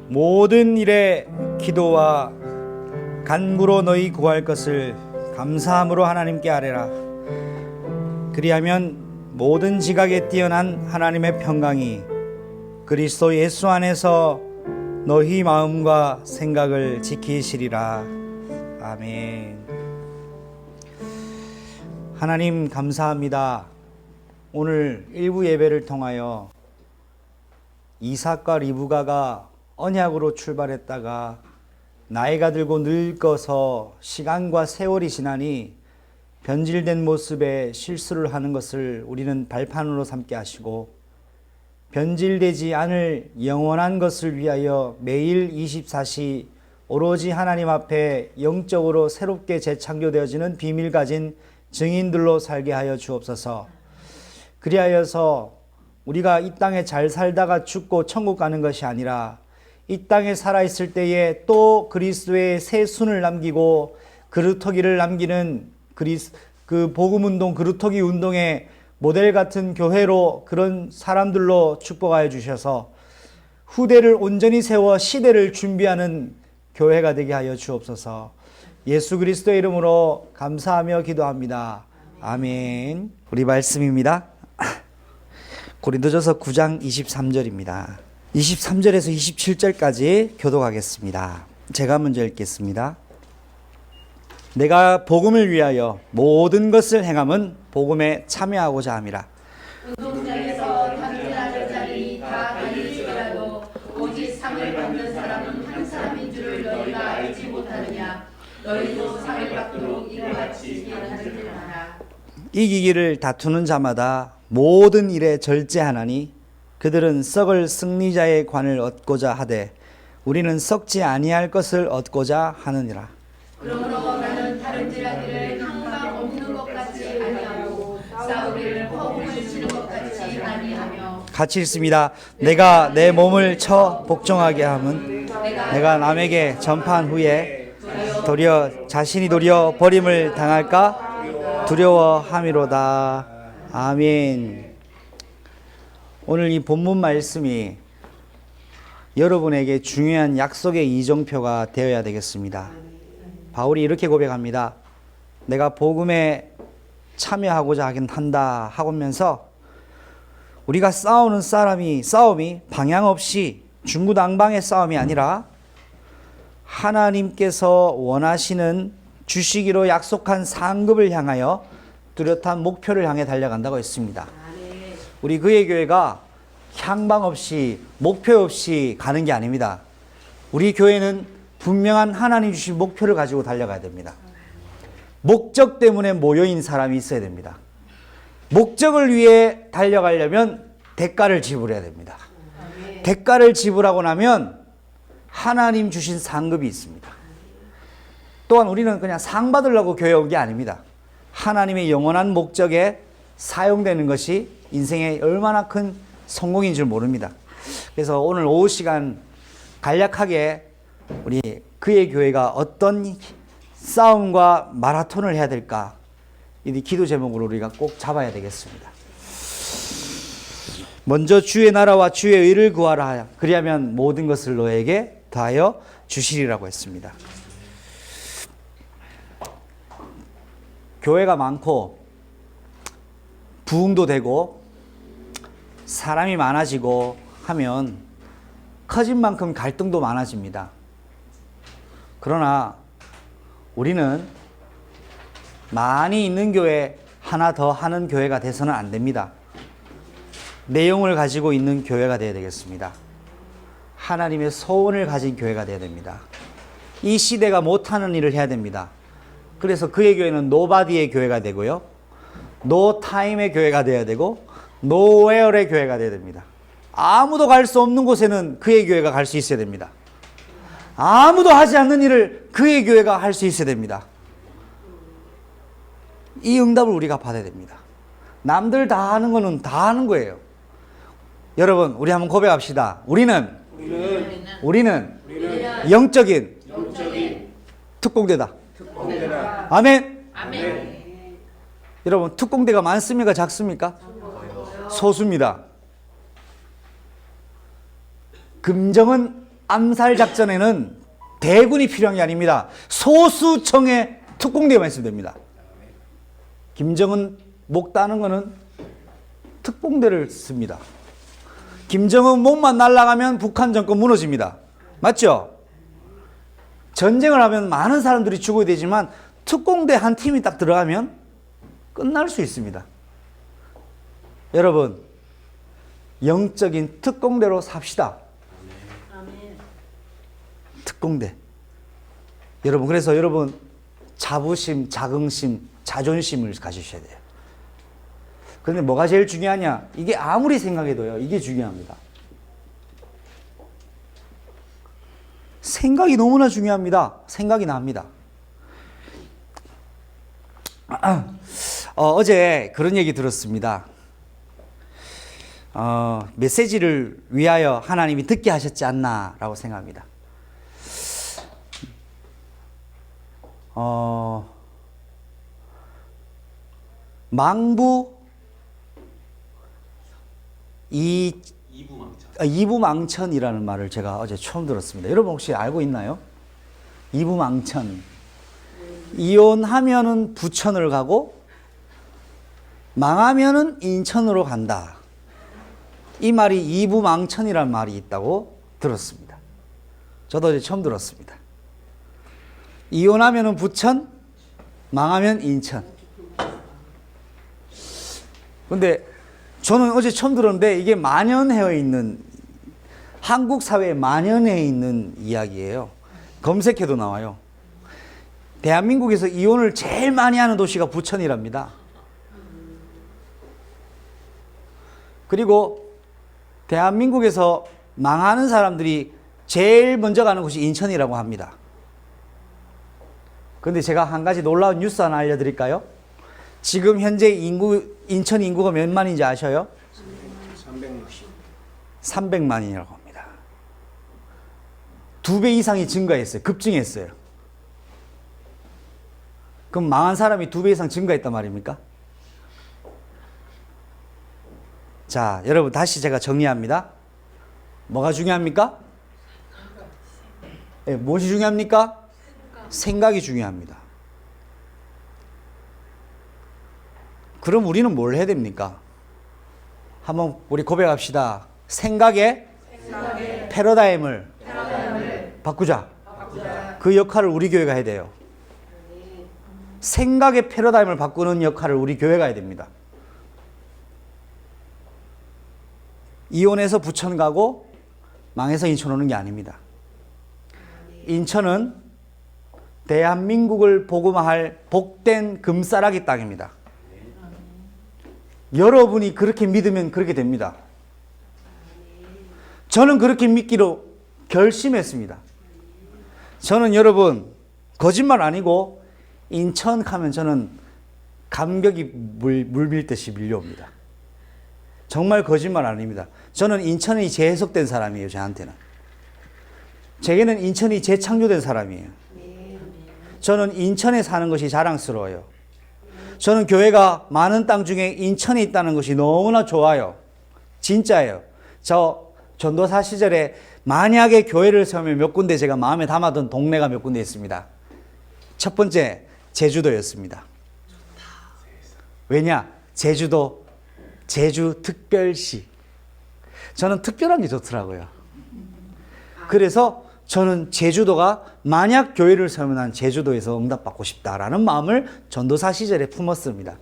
모든 일에 기도와 간구로 너희 구할 것을 감사함으로 하나님께 아뢰라. 그리하면 모든 지각에 뛰어난 하나님의 평강이 그리스도 예수 안에서 너희 마음과 생각을 지키시리라. 아멘. 하나님 감사합니다. 오늘 일부 예배를 통하여 이삭과 리브가가 언약으로 출발했다가 나이가 들고 늙어서 시간과 세월이 지나니 변질된 모습에 실수를 하는 것을 우리는 발판으로 삼게 하시고, 변질되지 않을 영원한 것을 위하여 매일 24시 오로지 하나님 앞에 영적으로 새롭게 재창조되어지는 비밀 가진 증인들로 살게 하여 주옵소서. 그리하여서 우리가 이 땅에 잘 살다가 죽고 천국 가는 것이 아니라 이 땅에 살아있을 때에 또 그리스도의 새 순을 남기고 그루터기를 남기는 그 복음운동, 그루터기 운동의 모델 같은 교회로, 그런 사람들로 축복하여 주셔서 후대를 온전히 세워 시대를 준비하는 교회가 되게 하여 주옵소서. 예수 그리스도의 이름으로 감사하며 기도합니다. 아멘. 우리 말씀입니다. 고린도전서 9장 23절입니다. 23절에서 27절까지 교독하겠습니다. 제가 먼저 읽겠습니다. 내가 복음을 위하여 모든 것을 행함은 복음에 참여하고자 함이라. 운동장에서 탐진하는 자니 다 달릴지라도 오직 상을 받는 사람은 한 사람인 줄을 너희가 알지 못하느냐. 너희도 상을 받도록 이와 같이 기도하기를 하라. 이기기를 다투는 자마다 모든 일에 절제하나니 그들은 썩을 승리자의 관을 얻고자 하되 우리는 썩지 아니할 것을 얻고자 하느니라. 그러므로 나는 다름질하기를 항상 없는 것 같이 아니하고 싸우기를 허공을 치는 것 같이 아니하며. 같이 읽습니다. 내가 내 몸을 쳐 복종하게 함은 내가 남에게 전파한 후에 자신이 도리어 버림을 당할까 두려워함이로다. 아멘. 오늘 이 본문 말씀이 여러분에게 중요한 약속의 이정표가 되어야 되겠습니다. 바울이 이렇게 고백합니다. 내가 복음에 참여하고자 하긴 한다 하면서 우리가 싸우는 싸움이 방향 없이 중구난방의 싸움이 아니라 하나님께서 원하시는 주시기로 약속한 상급을 향하여 뚜렷한 목표를 향해 달려간다고 했습니다. 우리 그의 교회가 향방 없이 목표 없이 가는 게 아닙니다. 우리 교회는 분명한 하나님 주신 목표를 가지고 달려가야 됩니다. 목적 때문에 모여있는 사람이 있어야 됩니다. 목적을 위해 달려가려면 대가를 지불해야 됩니다. 대가를 지불하고 나면 하나님 주신 상급이 있습니다. 또한 우리는 그냥 상 받으려고 교회 온 게 아닙니다. 하나님의 영원한 목적에 사용되는 것이 인생에 얼마나 큰 성공인 줄 모릅니다. 그래서 오늘 오후 시간 간략하게 우리 그의 교회가 어떤 싸움과 마라톤을 해야 될까, 이 기도 제목으로 우리가 꼭 잡아야 되겠습니다. 먼저 주의 나라와 주의 의를 구하라. 그리하면 모든 것을 너에게 더하여 주시리라고 했습니다. 교회가 많고 부흥도 되고 사람이 많아지고 하면 커진 만큼 갈등도 많아집니다. 그러나 우리는 많이 있는 교회 하나 더 하는 교회가 돼서는 안 됩니다. 내용을 가지고 있는 교회가 되어야 되겠습니다. 하나님의 소원을 가진 교회가 되어야 됩니다. 이 시대가 못하는 일을 해야 됩니다. 그래서 그의 교회는 노바디의 교회가 되고요, 노타임의 교회가 되어야 되고 노웨어의 교회가 되어야 됩니다. 아무도 갈 수 없는 곳에는 그의 교회가 갈 수 있어야 됩니다. 아무도 하지 않는 일을 그의 교회가 할 수 있어야 됩니다. 이 응답을 우리가 받아야 됩니다. 남들 다 하는 거는 다 하는 거예요. 여러분, 우리 한번 고백합시다. 우리는 영적인 특공대다. 아멘. 여러분, 특공대가 많습니까? 작습니까? 소수입니다. 금정은 암살 작전에는 대군이 필요한 게 아닙니다. 소수청의 특공대만 있으면 됩니다. 김정은 목 따는 거는 특공대를 씁니다. 김정은 몸만 날아가면 북한 정권 무너집니다. 맞죠? 전쟁을 하면 많은 사람들이 죽어야 되지만 특공대 한 팀이 딱 들어가면 끝날 수 있습니다. 여러분, 영적인 특공대로 삽시다. 특공대. 여러분, 그래서 여러분 자부심, 자긍심, 자존심을 가지셔야 돼요. 그런데 뭐가 제일 중요하냐? 이게 아무리 생각해도요, 이게 중요합니다. 생각이 너무나 중요합니다. 생각이 납니다. 어제 그런 얘기 들었습니다. 메시지를 위하여 하나님이 듣게 하셨지 않나라고 생각합니다. 망부 이부망천이라는 말을 제가 어제 처음 들었습니다. 여러분 혹시 알고 있나요? 이부망천. 이혼하면은 부천을 가고 망하면은 인천으로 간다. 이 말이 이부망천이라는 말이 있다고 들었습니다. 저도 어제 처음 들었습니다. 이혼하면은 부천, 망하면 인천. 근데 저는 어제 처음 들었는데 이게 만연해 있는, 한국 사회에 만연해 있는 이야기예요. 검색해도 나와요. 대한민국에서 이혼을 제일 많이 하는 도시가 부천이랍니다. 그리고 대한민국에서 망하는 사람들이 제일 먼저 가는 곳이 인천이라고 합니다. 그런데 제가 한 가지 놀라운 뉴스 하나 알려드릴까요? 지금 현재 인천 인구가 몇 만인지 아셔요? 300만이라고 합니다. 2배 이상이 증가했어요. 급증했어요. 그럼 망한 사람이 2배 이상 증가했단 말입니까? 자, 여러분 다시 제가 정리합니다. 뭐가 중요합니까? 네, 무엇이 중요합니까? 생각이 중요합니다. 그럼 우리는 뭘 해야 됩니까? 한번 우리 고백합시다. 생각의 패러다임을 바꾸자. 그 역할을 우리 교회가 해야 돼요. 생각의 패러다임을 바꾸는 역할을 우리 교회가 해야 됩니다. 이혼해서 부천 가고 망해서 인천 오는 게 아닙니다. 인천은 대한민국을 복음화할 복된 금싸라기 땅입니다. 여러분이 그렇게 믿으면 그렇게 됩니다. 저는 그렇게 믿기로 결심했습니다. 저는 여러분 거짓말 아니고 인천 가면 저는 감격이 물밀듯이 밀려옵니다. 정말 거짓말 아닙니다. 저는 인천이 재해석된 사람이에요. 저한테는. 제게는 인천이 재창조된 사람이에요. 저는 인천에 사는 것이 자랑스러워요. 저는 교회가 많은 땅 중에 인천에 있다는 것이 너무나 좋아요. 진짜예요. 저 전도사 시절에 만약에 교회를 세우면 몇 군데 제가 마음에 담아둔 동네가 몇 군데 있습니다. 첫 번째 제주도였습니다. 왜냐? 제주도 제주특별시. 저는 특별한 게 좋더라고요. 그래서 저는 제주도가 만약 교회를 세우면 난 제주도에서 응답받고 싶다라는 마음을 전도사 시절에 품었습니다.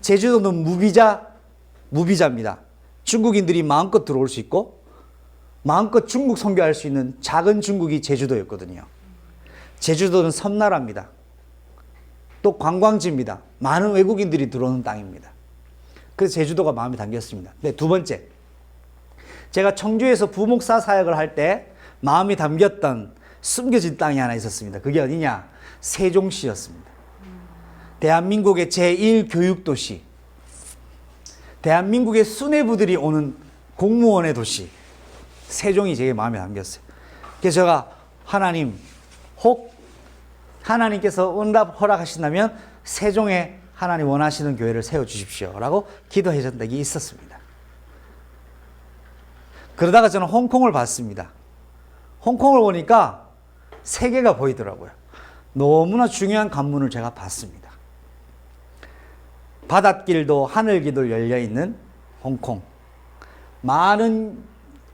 제주도는 무비자입니다. 중국인들이 마음껏 들어올 수 있고 마음껏 중국 선교할 수 있는 작은 중국이 제주도였거든요. 제주도는 섬나라입니다. 또 관광지입니다. 많은 외국인들이 들어오는 땅입니다. 그래서 제주도가 마음에 담겼습니다. 네, 두 번째, 제가 청주에서 부목사 사역을 할 때 마음이 담겼던 숨겨진 땅이 하나 있었습니다. 그게 어디냐? 세종시였습니다. 대한민국의 제1교육도시, 대한민국의 수뇌부들이 오는 공무원의 도시, 세종이 제 마음에 담겼어요. 그래서 제가 하나님, 혹 하나님께서 응답 허락하신다면 세종에 하나님 원하시는 교회를 세워주십시오 라고 기도해 준 적이 있었습니다. 그러다가 저는 홍콩을 봤습니다. 홍콩을 보니까 세계가 보이더라고요. 너무나 중요한 관문을 제가 봤습니다. 바닷길도 하늘길도 열려있는 홍콩. 많은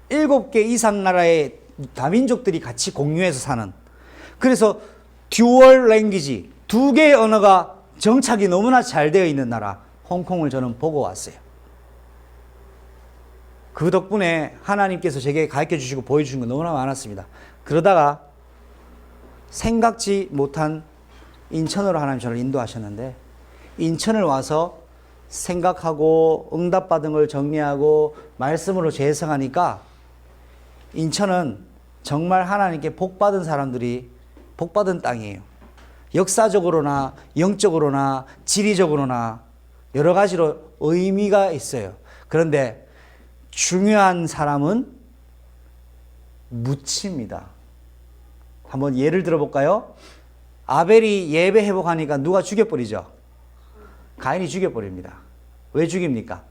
7개 이상 나라의 다민족들이 같이 공유해서 사는, 그래서 듀얼 랭귀지, 2개의 언어가 정착이 너무나 잘 되어 있는 나라 홍콩을 저는 보고 왔어요. 그 덕분에 하나님께서 제게 가르쳐 주시고 보여주신 거 너무나 많았습니다. 그러다가 생각지 못한 인천으로 하나님 저를 인도하셨는데, 인천을 와서 생각하고 응답받은 걸 정리하고 말씀으로 재해석하니까 인천은 정말 하나님께 복받은 사람들이 복받은 땅이에요. 역사적으로나 영적으로나 지리적으로나 여러 가지로 의미가 있어요. 그런데 중요한 사람은 묻힙니다. 한번 예를 들어볼까요? 아벨이 예배 회복하니까 누가 죽여버리죠? 가인이 죽여버립니다. 왜 죽입니까?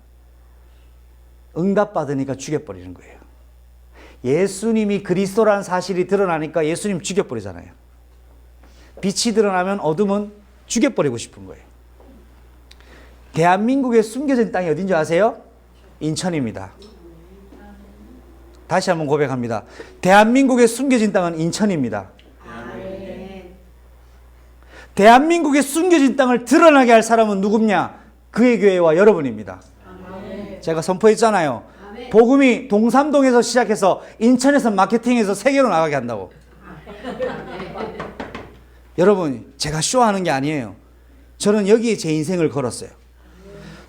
응답받으니까 죽여버리는 거예요. 예수님이 그리스도라는 사실이 드러나니까 예수님 죽여버리잖아요. 빛이 드러나면 어둠은 죽여버리고 싶은 거예요. 대한민국에 숨겨진 땅이 어딘지 아세요? 인천입니다. 다시 한번 고백합니다. 대한민국에 숨겨진 땅은 인천입니다. 대한민국에 숨겨진 땅을 드러나게 할 사람은 누굽냐? 그의 교회와 여러분입니다. 제가 선포했잖아요. 복음이 동삼동에서 시작해서 인천에서 마케팅해서 세계로 나가게 한다고. 여러분, 제가 쇼하는 게 아니에요. 저는 여기에 제 인생을 걸었어요.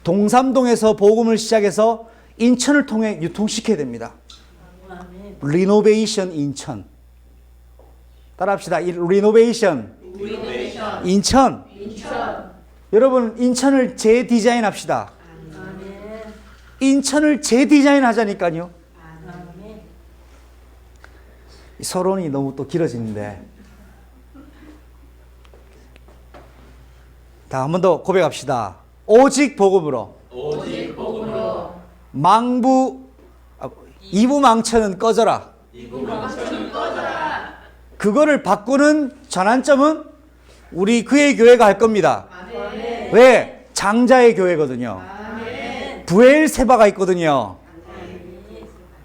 동삼동에서 복음을 시작해서 인천을 통해 유통시켜야 됩니다. 리노베이션 인천. 따라합시다. 리노베이션 인천. 여러분, 인천을 재디자인 합시다. 인천을 재디자인 하자니까요. 서론이 너무 또 길어지는데. 한 번 더 고백합시다. 오직 복음으로. 이부망천은 꺼져라. 그거를 바꾸는 전환점은 우리 그의 교회가 할 겁니다. 왜? 장자의 교회거든요. 부엘세바가 있거든요.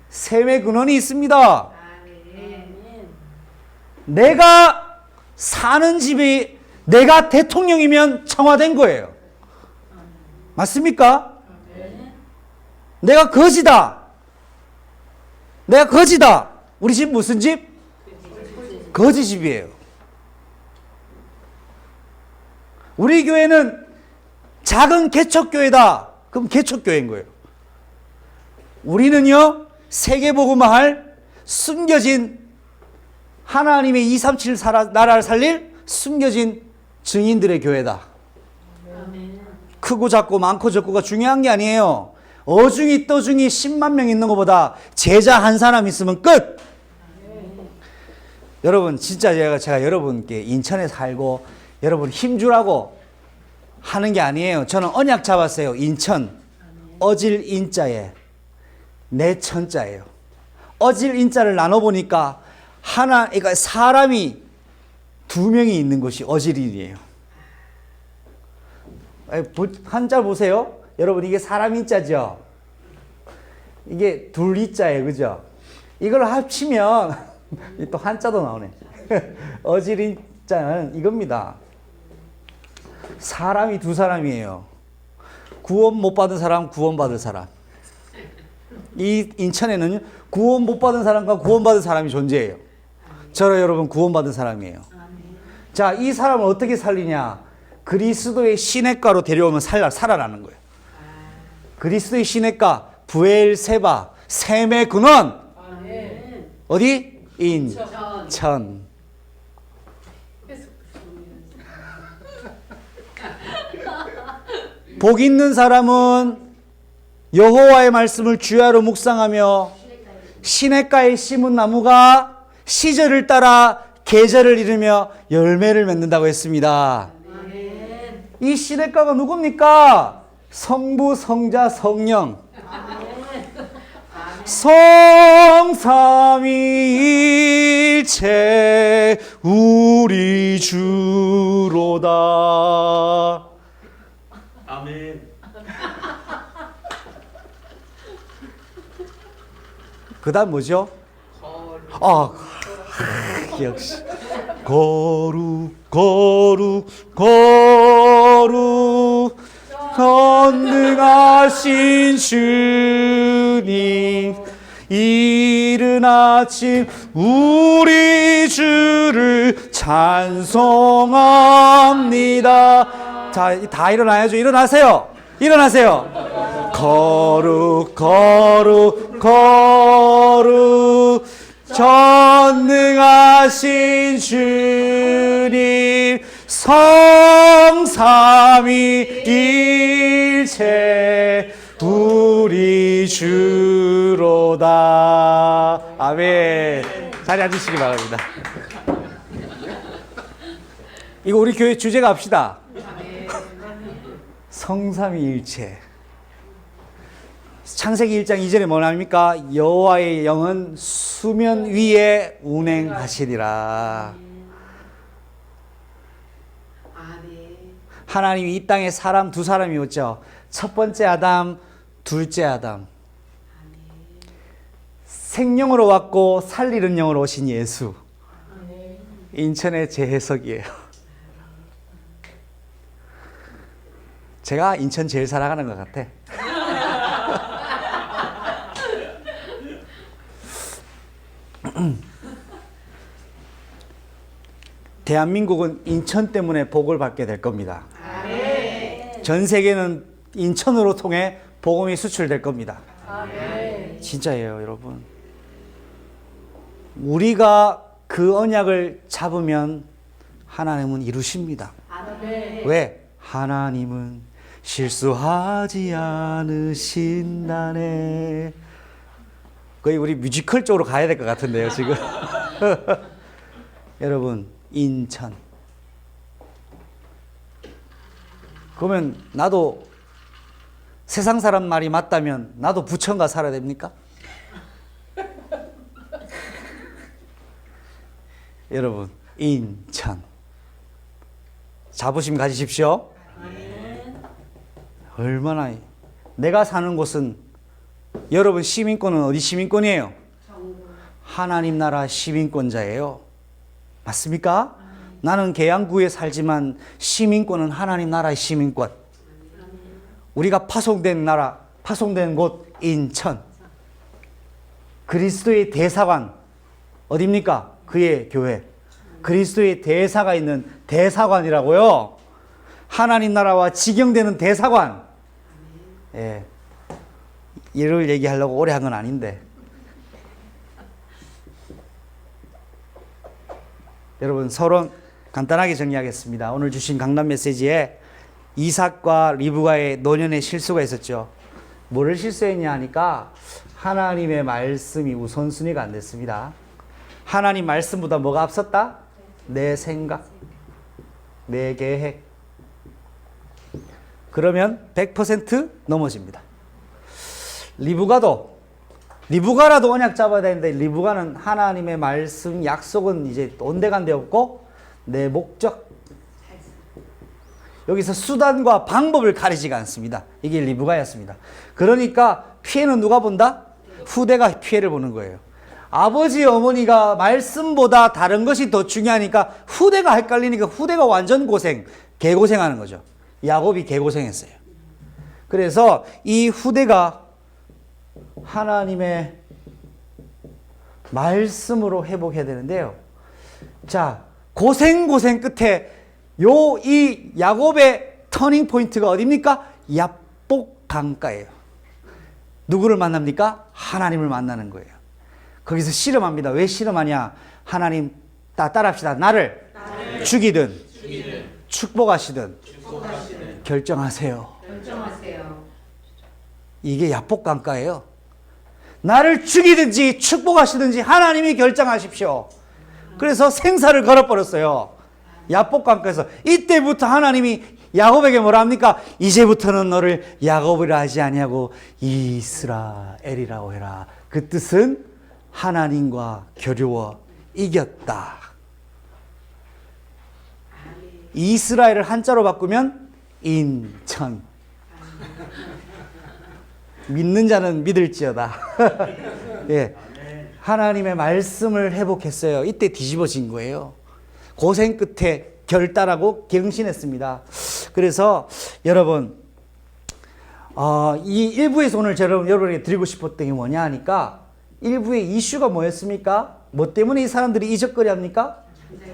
셈의 근원이 있습니다. 내가 사는 집이 내가 대통령이면 청와대인 거예요. 맞습니까? 내가 거지다. 내가 거지다. 우리 집 무슨 집? 거지 집이에요. 우리 교회는 작은 개척교회다. 그럼 개척교회인 거예요. 우리는요, 세계복음화할 숨겨진 하나님의 237 나라를 살릴 숨겨진 증인들의 교회다. 크고 작고 많고 적고가 중요한 게 아니에요. 어중이 떠중이 10만 명 있는 것보다 제자 한 사람 있으면 끝. 여러분, 진짜 제가 여러분께 인천에 살고 여러분 힘주라고 하는 게 아니에요. 저는 언약 잡았어요. 인천. 어질 인자에 내 천자예요. 어질 인자를 나눠보니까 그러니까 사람이 2명이 있는 것이 어질인이에요. 한자 보세요. 여러분, 이게 사람 인자죠? 이게 둘 이자예요. 그죠? 이걸 합치면 또 한자도 나오네. 어질 인자는 이겁니다. 사람이 2사람이에요. 구원 못 받은 사람, 구원 받을 사람. 이 인천에는 구원 못 받은 사람과 구원 받은 사람이 존재해요. 저는 여러분 구원 받은 사람이에요. 자, 이 사람을 어떻게 살리냐? 그리스도의 시냇가로 데려오면 살아나는 거예요. 그리스도의 시냇가, 부엘세바, 셈의 근원. 어디? 인천. 복 있는 사람은 여호와의 말씀을 주야로 묵상하며 시냇가에 심은 나무가 시절을 따라 계절을 이루며 열매를 맺는다고 했습니다. 이 시냇가가 누굽니까? 성부, 성자, 성령. 성삼위일체 우리 주로다. 아멘. 그 다음 뭐죠? 아, 역시 거룩 전능하신 주님, 이른 아침 우리 주를 찬송합니다. 자, 다 일어나야죠. 일어나세요. 일어나세요. 거룩 전능하신 주님, 성삼위일체 우리 주로다. 아멘. 자리 앉으시기 바랍니다. 이거 우리 교회 주제가 합시다. 성삼위일체. 창세기 1장 2절에 뭐라 합니까? 여호와의 영은 수면 위에 운행하시리라. 하나님이 이 땅에 사람 두 사람이 오죠. 첫 번째 아담, 둘째 아담. 생명으로 왔고 살리는 영으로 오신 예수. 인천의 재해석이에요. 제가 인천 제일 사랑하는 것 같아. 대한민국은 인천 때문에 복을 받게 될 겁니다. 전 세계는 인천으로 통해 복음이 수출될 겁니다. 진짜예요, 여러분. 우리가 그 언약을 잡으면 하나님은 이루십니다. 왜? 하나님은 실수하지 않으신다네. 거의 우리 뮤지컬 쪽으로 가야 될 것 같은데요, 지금. 여러분, 인천. 그러면 나도 세상 사람 말이 맞다면 나도 부천가 살아야 됩니까? 여러분, 인천. 자부심 가지십시오. 얼마나, 내가 사는 곳은, 여러분 시민권은 어디 시민권이에요? 하나님 나라 시민권자예요. 맞습니까? 나는 계양구에 살지만 시민권은 하나님 나라의 시민권. 우리가 파송된 나라, 파송된 곳 인천. 그리스도의 대사관 어디입니까? 그의 교회. 그리스도의 대사가 있는 대사관이라고요. 하나님 나라와 직영되는 대사관. 예. 이를 얘기하려고 오래 한 건 아닌데. 여러분, 서론 간단하게 정리하겠습니다. 오늘 주신 강단 메시지에 이삭과 리브가의 노년의 실수가 있었죠. 뭐를 실수했냐 하니까 하나님의 말씀이 우선순위가 안 됐습니다. 하나님 말씀보다 뭐가 앞섰다? 내 생각, 내 계획. 그러면 100% 넘어집니다. 리브가라도 언약 잡아야 되는데, 리브가는 하나님의 말씀, 약속은 이제 온데간데 없고 내 목적, 여기서 수단과 방법을 가리지가 않습니다. 이게 리브가였습니다. 그러니까 피해는 누가 본다? 후대가 피해를 보는 거예요. 아버지 어머니가 말씀보다 다른 것이 더 중요하니까 후대가 헷갈리니까 후대가 완전 고생, 개고생하는 거죠. 야곱이 개고생했어요. 그래서 이 후대가 하나님의 말씀으로 회복해야 되는데요. 자, 고생 끝에 이 야곱의 터닝 포인트가 어디입니까? 야복 강가예요. 누구를 만납니까? 하나님을 만나는 거예요. 거기서 실험합니다. 왜 실험하냐? 하나님, 따라합시다. 나를 죽이든 축복하시든 결정하세요. 이게 야복 강가예요. 나를 죽이든지 축복하시든지 하나님이 결정하십시오. 그래서 생사를 걸어버렸어요. 야복 강가에서. 이때부터 하나님이 야곱에게 뭐라 합니까? 이제부터는 너를 야곱이라 하지 아니하고 이스라엘이라고 해라. 그 뜻은 하나님과 겨루어 이겼다. 이스라엘을 한자로 바꾸면 인천. 믿는 자는 믿을지어다. 예. 하나님의 말씀을 회복했어요. 이때 뒤집어진 거예요. 고생 끝에 결단하고 경신했습니다. 그래서 여러분, 이 1부에서 오늘 여러분에게 드리고 싶었던 게 뭐냐 하니까 1부의 이슈가 뭐였습니까? 뭐 때문에 이 사람들이 이적거리 합니까?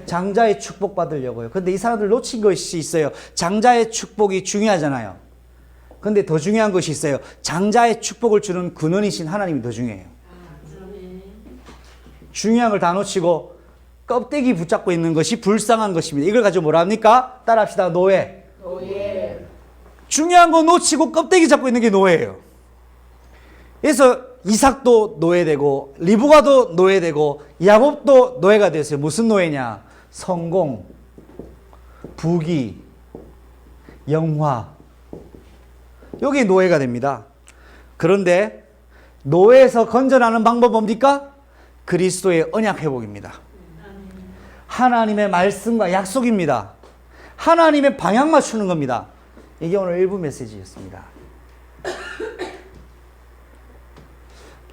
장자의 축복 받으려고요. 근데 이 사람들 놓친 것이 있어요. 장자의 축복이 중요하잖아요. 근데 더 중요한 것이 있어요. 장자의 축복을 주는 근원이신 하나님이 더 중요해요. 중요한 걸 다 놓치고 껍데기 붙잡고 있는 것이 불쌍한 것입니다. 이걸 가지고 뭐라 합니까? 따라합시다. 노예. 중요한 거 놓치고 껍데기 잡고 있는 게 노예예요. 그래서 이삭도 노예되고 리브가도 노예되고 야곱도 노예가 됐어요. 무슨 노예냐? 성공, 부귀, 영화. 여기 노예가 됩니다. 그런데 노예에서 건져나는 방법 뭡니까? 그리스도의 언약 회복입니다. 하나님의 말씀과 약속입니다. 하나님의 방향 맞추는 겁니다. 이게 오늘 일부 메시지였습니다.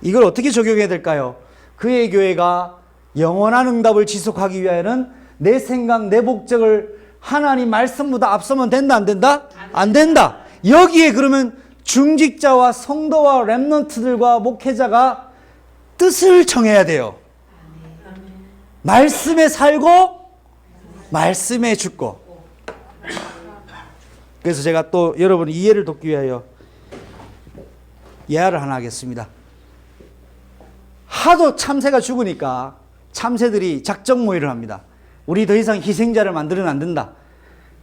이걸 어떻게 적용해야 될까요? 그의 교회가 영원한 응답을 지속하기 위하여는 내 생각, 내 목적을 하나님 말씀보다 앞서면 된다, 안 된다? 안 된다. 여기에 그러면 중직자와 성도와 렘넌트들과 목회자가 뜻을 정해야 돼요. 말씀에 살고 말씀에 죽고. 그래서 제가 또 여러분의 이해를 돕기 위하여 예화를 하나 하겠습니다. 하도 참새가 죽으니까 참새들이 작정 모의를 합니다. 우리 더 이상 희생자를 만들면 안 된다.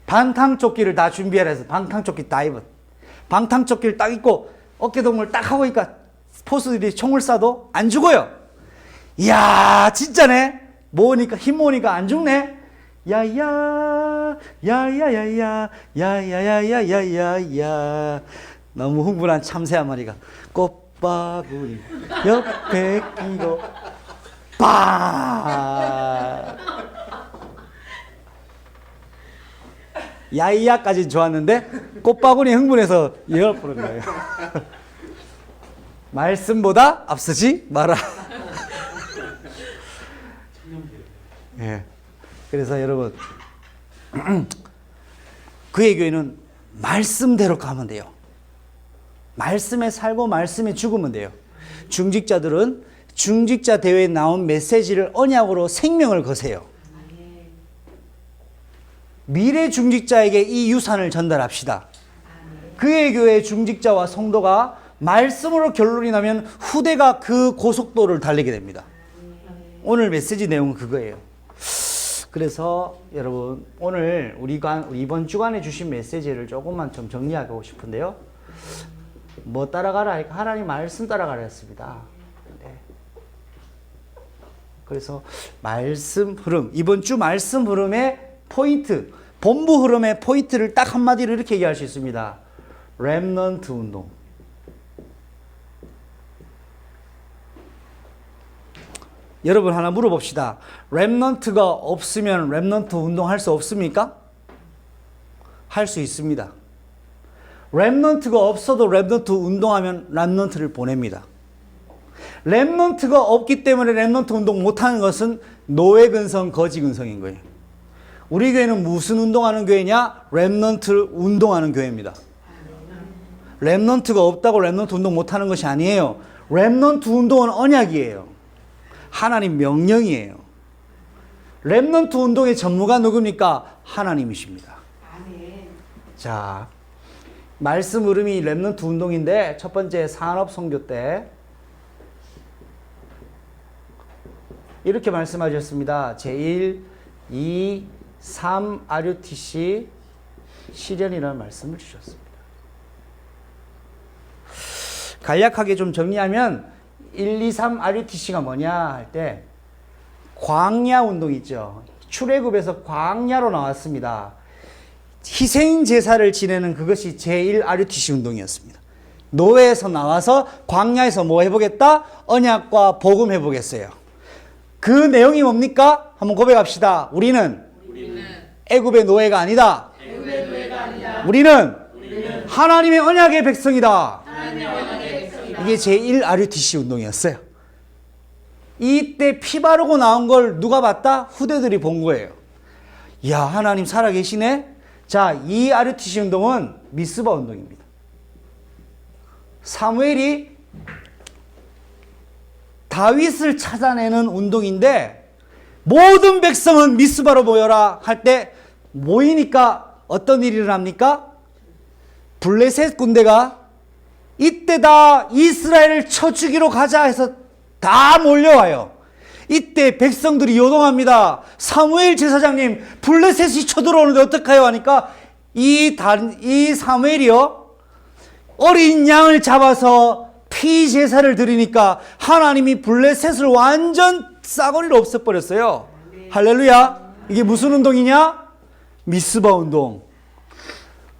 방탄조끼를 다 준비하라 해서 방탄조끼 다 입은. 방탄조끼를 딱 입고 어깨동무를 딱 하고 있으니까 포스들이 총을 쏴도 안 죽어요. 이야 진짜네. 모으니까 힘 모으니까 안 죽네. 야야 야야야야 야야야야야야야. 너무 흥분한 참새 한 마리가 꽃바구니 옆에 끼고 빠. 야이야까지는 좋았는데 꽃바구니 흥분해서 예열 부른 거예요. 말씀보다 앞서지 마라. 예. 그래서 여러분 그의 교회는 말씀대로 가면 돼요. 말씀에 살고 말씀에 죽으면 돼요. 중직자들은 중직자 대회에 나온 메시지를 언약으로 생명을 거세요. 미래 중직자에게 이 유산을 전달합시다. 그의 교회 중직자와 성도가 말씀으로 결론이 나면 후대가 그 고속도로를 달리게 됩니다. 오늘 메시지 내용은 그거예요. 그래서 여러분 오늘 우리가 이번 주간에 주신 메시지를 조금만 좀 정리하고 싶은데요. 뭐 따라가라 하니까 하나님 말씀 따라가라 했습니다. 네. 그래서 말씀 흐름, 이번 주 말씀 흐름의 포인트, 본부 흐름의 포인트를 딱 한마디로 이렇게 얘기할 수 있습니다. 렘넌트 운동. 여러분 하나 물어봅시다. 렘넌트가 없으면 렘넌트 운동할 수 없습니까? 할 수 있습니다. 렘넌트가 없어도 렘넌트 운동하면 렘넌트를 보냅니다. 렘넌트가 없기 때문에 렘넌트 운동 못하는 것은 노예 근성, 거지 근성인 거예요. 우리 교회는 무슨 운동하는 교회냐? 렘넌트 운동하는 교회입니다. 렘넌트가 없다고 렘넌트 운동 못하는 것이 아니에요. 렘넌트 운동은 언약이에요. 하나님 명령이에요. 렘넌트 운동의 전무가 누굽니까? 하나님이십니다. 자, 말씀 흐름이 렘넌트 운동인데 첫 번째 산업 선교 때 이렇게 말씀하셨습니다. 제1, 2, 3 RUTC 시련이라는 말씀을 주셨습니다. 간략하게 좀 정리하면 1, 2, 3 RUTC가 뭐냐 할 때 광야 운동 있죠. 출애굽에서 광야로 나왔습니다. 희생 제사를 지내는 그것이 제1RUTC 운동이었습니다. 노예에서 나와서 광야에서 뭐 해보겠다? 언약과 복음 해보겠어요. 그 내용이 뭡니까? 한번 고백합시다. 우리는 애굽의 노예가 아니다. 우리는 하나님의 언약의 백성이다. 이게 제1RUTC 운동이었어요. 이때 피 바르고 나온 걸 누가 봤다? 후대들이 본 거예요. 이야, 하나님 살아계시네? 자, 이 RUTC 운동은 미스바 운동입니다. 사무엘이 다윗을 찾아내는 운동인데 모든 백성은 미스바로 모여라 할 때 모이니까 어떤 일이 일어납니까? 블레셋 군대가 이때다 이스라엘을 쳐 죽이러 가자 해서 다 몰려와요. 이때 백성들이 요동합니다. 사무엘 제사장님, 블레셋이 쳐들어오는데 어떡해요? 하니까 이 사무엘이요, 어린 양을 잡아서 피 제사를 드리니까 하나님이 블레셋을 완전 싸거리로 없애버렸어요. 할렐루야. 이게 무슨 운동이냐? 미스바 운동.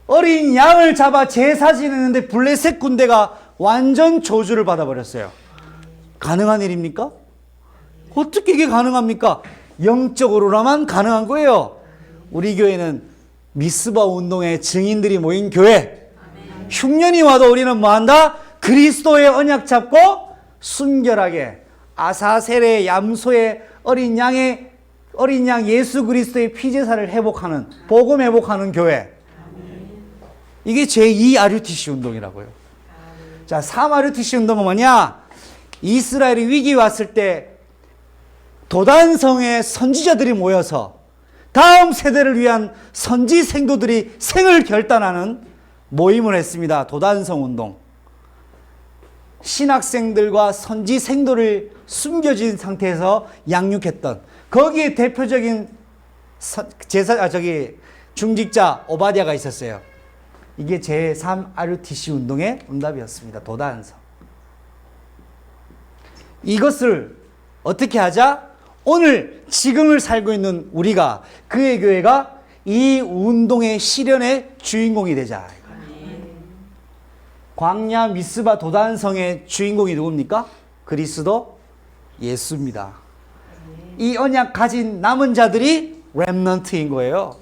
어린 양을 잡아 제사 지내는데 블레셋 군대가 완전 저주를 받아버렸어요. 가능한 일입니까? 어떻게 이게 가능합니까? 영적으로라만 가능한 거예요. 우리 교회는 미스바 운동의 증인들이 모인 교회. 흉년이 와도 우리는 뭐한다? 그리스도의 언약 잡고 순결하게 아사셀의 얌소의 어린 양 예수 그리스도의 피제사를 회복하는, 복음 회복하는 교회. 이게 제2RUTC 운동이라고요. 자, 3RUTC 운동은 뭐냐? 이스라엘이 위기 왔을 때 도단성에 선지자들이 모여서 다음 세대를 위한 선지 생도들이 생을 결단하는 모임을 했습니다. 도단성 운동. 신학생들과 선지 생도를 숨겨진 상태에서 양육했던, 거기에 대표적인 중직자 오바댜가 있었어요. 이게 제3RUTC 운동의 응답이었습니다. 도단성. 이것을 어떻게 하자? 오늘 지금을 살고 있는 우리가, 그의 교회가 이 운동의 실현의 주인공이 되자. 광야 미스바 도단성의 주인공이 누굽니까? 그리스도 예수입니다. 이 언약 가진 남은 자들이 렘넌트인 거예요.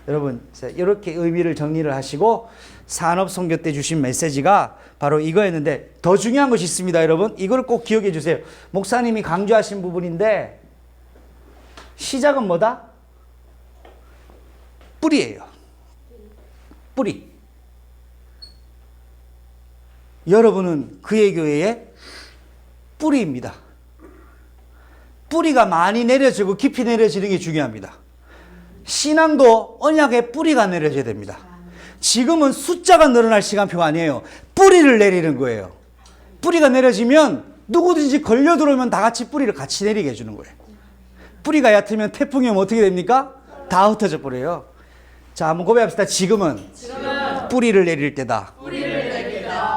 여러분, 이렇게 의미를 정리를 하시고 산업선교 때 주신 메시지가 바로 이거였는데, 더 중요한 것이 있습니다. 여러분, 이걸 꼭 기억해 주세요. 목사님이 강조하신 부분인데, 시작은 뭐다? 뿌리예요. 뿌리. 여러분은 그의 교회의 뿌리입니다. 뿌리가 많이 내려지고 깊이 내려지는 게 중요합니다. 신앙도 언약의 뿌리가 내려져야 됩니다. 지금은 숫자가 늘어날 시간표가 아니에요. 뿌리를 내리는 거예요. 뿌리가 내려지면 누구든지 걸려 들어오면 다 같이 뿌리를 같이 내리게 해주는 거예요. 뿌리가 얕으면 태풍이 오면 어떻게 됩니까? 다 흩어져 버려요. 자, 한번 고백합시다. 지금은 뿌리를 내릴 때다.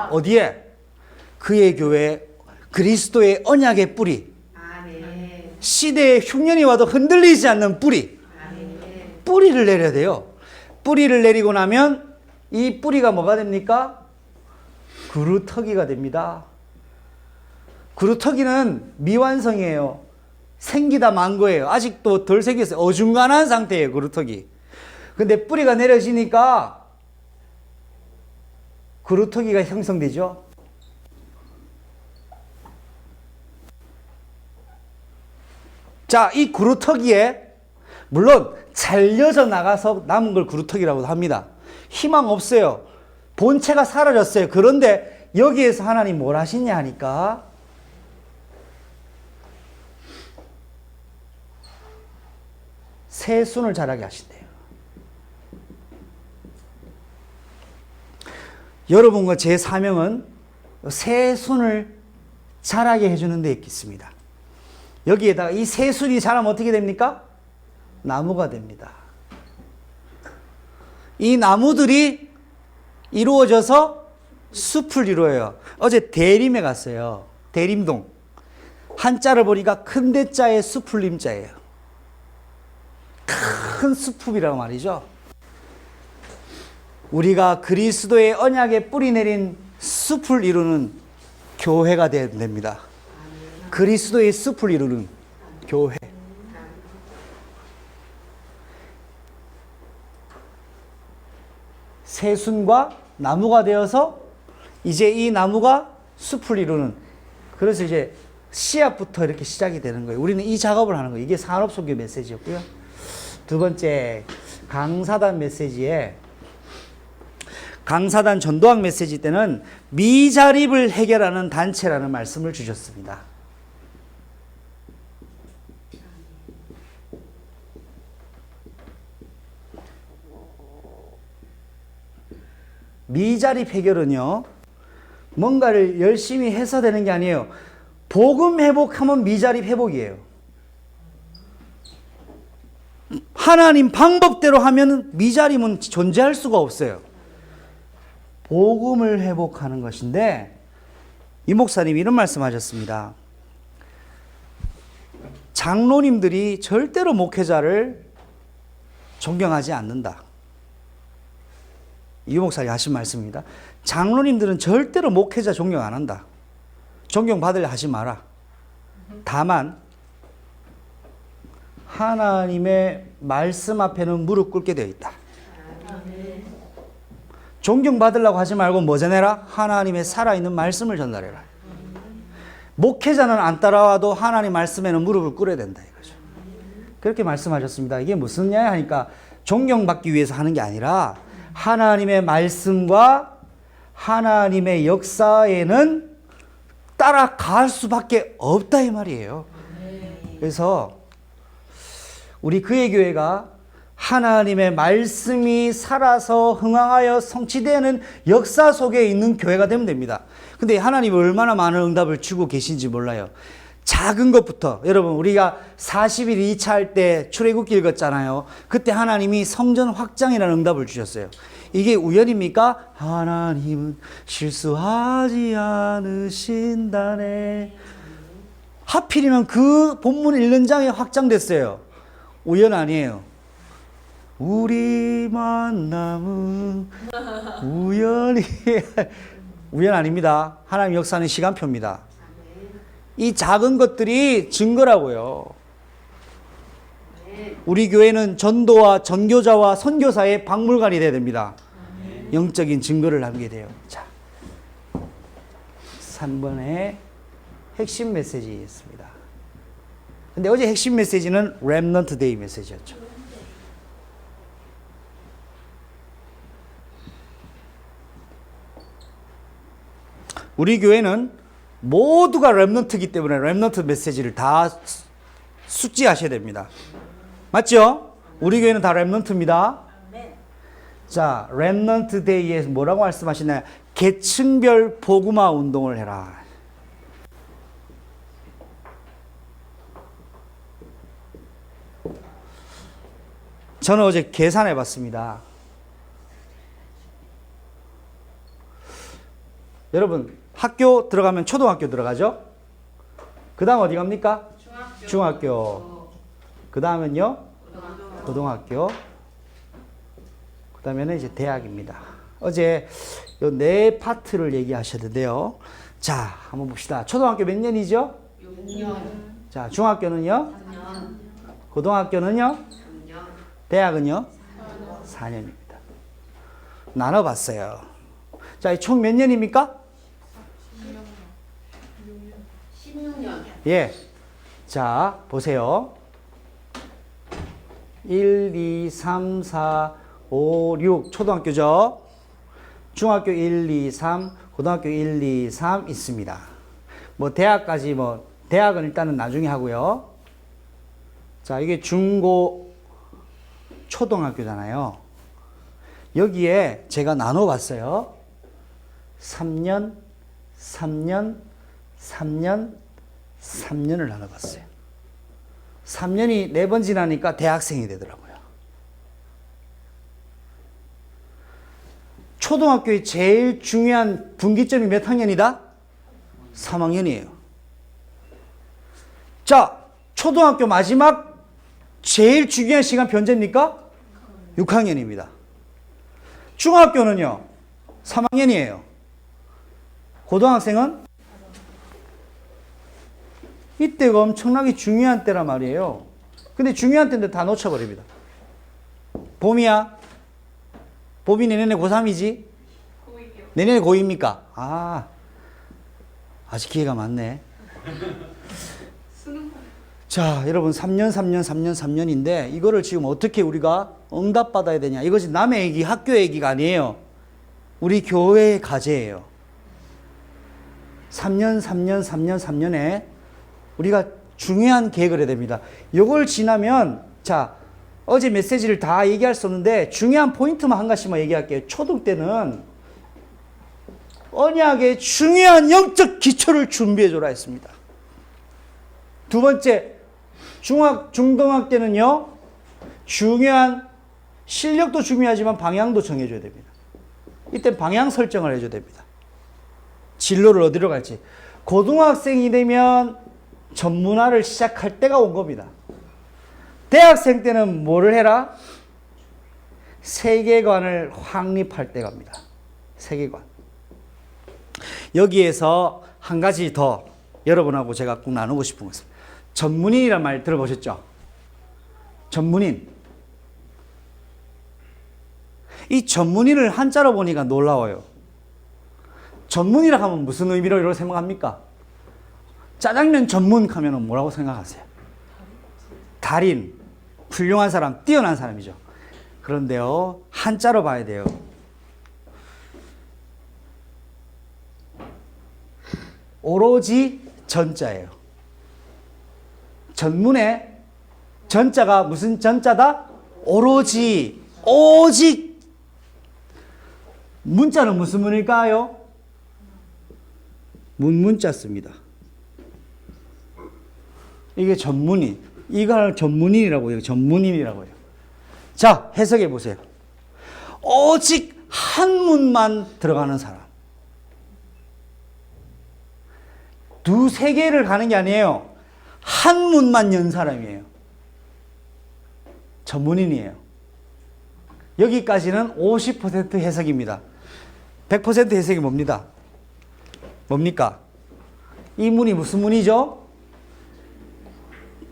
어디에? 그의 교회, 그리스도의 언약의 뿌리. 시대의 흉년이 와도 흔들리지 않는 뿌리. 뿌리를 내려야 돼요. 뿌리를 내리고 나면 이 뿌리가 뭐가 됩니까? 그루터기가 됩니다. 그루터기는 미완성이에요. 생기다 만 거예요. 아직도 덜 생겼어요. 어중간한 상태예요, 그루터기. 근데 뿌리가 내려지니까 그루터기가 형성되죠. 자, 이 그루터기에 물론 잘려져 나가서 남은 걸 그루터기라고 합니다. 희망 없어요. 본체가 사라졌어요. 그런데 여기에서 하나님 뭘 하시냐 하니까 새순을 자라게 하신대요. 여러분과 제 사명은 새순을 자라게 해주는 데 있습니다. 여기에다가 이 새순이 자라면 어떻게 됩니까? 나무가 됩니다. 이 나무들이 이루어져서 숲을 이루어요. 어제 대림에 갔어요. 대림동. 한자를 보니까 큰 대자에 숲을 임자예요. 큰 숲이라고 말이죠. 우리가 그리스도의 언약에 뿌리 내린 숲을 이루는 교회가 되어야 됩니다. 그리스도의 숲을 이루는 교회. 새순과 나무가 되어서 이제 이 나무가 숲을 이루는, 그래서 이제 씨앗부터 이렇게 시작이 되는 거예요. 우리는 이 작업을 하는 거예요. 이게 산업선교 메시지였고요. 두 번째, 강사단 메시지에, 강사단 전도학 메시지 때는 미자립을 해결하는 단체라는 말씀을 주셨습니다. 미자립 해결은요, 뭔가를 열심히 해서 되는 게 아니에요. 복음 회복하면 미자립 회복이에요. 하나님 방법대로 하면 미자립은 존재할 수가 없어요. 복음을 회복하는 것인데, 이 목사님이 이런 말씀하셨습니다. 장로님들이 절대로 목회자를 존경하지 않는다. 이 목사님이 하신 말씀입니다. 장로님들은 절대로 목회자 존경 안 한다. 존경받으려 하지 마라. 다만 하나님의 말씀 앞에는 무릎 꿇게 되어 있다. 존경받으려고 하지 말고 뭐 전해라? 하나님의 살아있는 말씀을 전달해라. 목회자는 안 따라와도 하나님 말씀에는 무릎을 꿇어야 된다 이거죠. 그렇게 말씀하셨습니다. 이게 무슨 냐 하니까 존경받기 위해서 하는 게 아니라 하나님의 말씀과 하나님의 역사에는 따라갈 수밖에 없다 이 말이에요. 그래서 우리 그의 교회가 하나님의 말씀이 살아서 흥황하여 성취되는 역사 속에 있는 교회가 되면 됩니다. 근데 하나님이 얼마나 많은 응답을 주고 계신지 몰라요. 작은 것부터, 여러분 우리가 40일 2차 할 때 출애굽기 읽었잖아요. 그때 하나님이 성전 확장이라는 응답을 주셨어요. 이게 우연입니까? 하나님은 실수하지 않으신다네. 하필이면 그 본문 1년장에 확장됐어요. 우연 아니에요. 우리 만남은 우연이 우연 아닙니다. 하나님 역사는 시간표입니다. 이 작은 것들이 증거라고요. 우리 교회는 전도와 전교자와 선교사의 박물관이 되어야 됩니다. 영적인 증거를 남게 돼요. 자, 3번의 핵심 메시지였습니다. 근데 어제 핵심 메시지는 렘넌트 데이 메시지였죠. 우리 교회는 모두가 렘넌트이기 때문에 렘넌트 메시지를 다 숙지하셔야 됩니다. 맞죠? 우리 교회는 다 렘넌트입니다. 자, 렘넌트 데이에 뭐라고 말씀하시나요? 계층별 복음화 운동을 해라. 저는 어제 계산해 봤습니다. 여러분, 학교 들어가면 초등학교 들어가죠? 그 다음 어디 갑니까? 중학교. 그 다음은요? 고등학교. 그 다음에는 이제 대학입니다. 어제 요 네 파트를 얘기하셨는데요. 자, 한번 봅시다. 초등학교 몇 년이죠? 6년. 자, 중학교는요? 4년. 고등학교는요? 3년. 대학은요? 4년입니다. 나눠봤어요. 자, 총 몇 년입니까? 16년. 예. 자, 보세요. 1, 2, 3, 4, 5, 6. 초등학교죠. 중학교 1, 2, 3, 고등학교 1, 2, 3 있습니다. 뭐, 대학까지 대학은 일단은 나중에 하고요. 자, 이게 중고, 초등학교잖아요. 여기에 제가 나눠봤어요. 3년, 3년, 3년, 3년을 나눠봤어요. 3년이 4번 지나니까 대학생이 되더라고요. 초등학교의 제일 중요한 분기점이 몇 학년이다? 3학년이에요. 자, 초등학교 마지막 제일 중요한 시간표 언제입니까? 6학년입니다. 중학교는요, 3학년이에요. 고등학생은? 이때가 엄청나게 중요한 때란 말이에요. 근데 중요한 때인데 다 놓쳐버립니다. 봄이야? 봄이 내년에 고3이지? 내년에 고2입니까? 아직 기회가 많네. 자, 여러분 3년인데 이거를 지금 어떻게 우리가 응답받아야 되냐. 이것이 남의 얘기, 학교 얘기가 아니에요. 우리 교회의 과제예요. 3년에 우리가 중요한 계획을 해야 됩니다. 이걸 지나면, 자, 어제 메시지를 다 얘기할 수 없는데 중요한 포인트만 한 가지만 얘기할게요. 초등 때는 언약의 중요한 영적 기초를 준비해줘라 했습니다. 두 번째, 중등학 때는요, 중요한 실력도 중요하지만 방향도 정해줘야 됩니다. 이때 방향 설정을 해줘야 됩니다. 진로를 어디로 갈지. 고등학생이 되면 전문화를 시작할 때가 온 겁니다. 대학생 때는 뭐를 해라? 세계관을 확립할 때가 옵니다. 세계관. 여기에서 한 가지 더 여러분하고 제가 꼭 나누고 싶은 것은 전문인이란 말 들어보셨죠? 전문인. 이 전문인을 한자로 보니까 놀라워요. 전문이라 하면 무슨 의미로 이렇게 생각합니까? 짜장면 전문 하면 뭐라고 생각하세요? 달인, 훌륭한 사람, 뛰어난 사람이죠. 그런데요, 한자로 봐야 돼요. 오로지 전자예요. 전문의 전자가 무슨 전자다? 오로지, 오직. 문자는 무슨 문일까요? 문자 씁니다. 이게 전문인. 이걸 전문인이라고 해요. 전문인이라고 해요. 자, 해석해 보세요. 오직 한 문만 들어가는 사람. 두세 개를 가는 게 아니에요. 한 문만 연 사람이에요. 전문인이에요. 여기까지는 50% 해석입니다. 100% 해석이 뭡니다? 뭡니까? 이 문이 무슨 문이죠?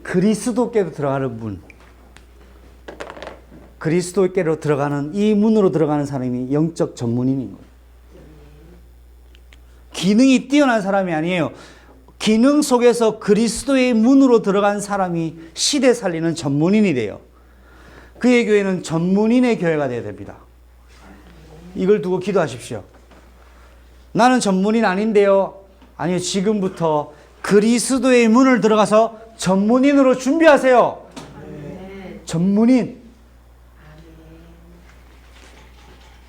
그리스도께로 들어가는 문. 그리스도께로 들어가는, 이 문으로 들어가는 사람이 영적 전문인인 거예요. 기능이 뛰어난 사람이 아니에요. 기능 속에서 그리스도의 문으로 들어간 사람이 시대 살리는 전문인이 돼요. 그의 교회는 전문인의 교회가 되어야 됩니다. 이걸 두고 기도하십시오. 나는 전문인 아닌데요. 아니요, 지금부터 그리스도의 문을 들어가서 전문인으로 준비하세요. 전문인.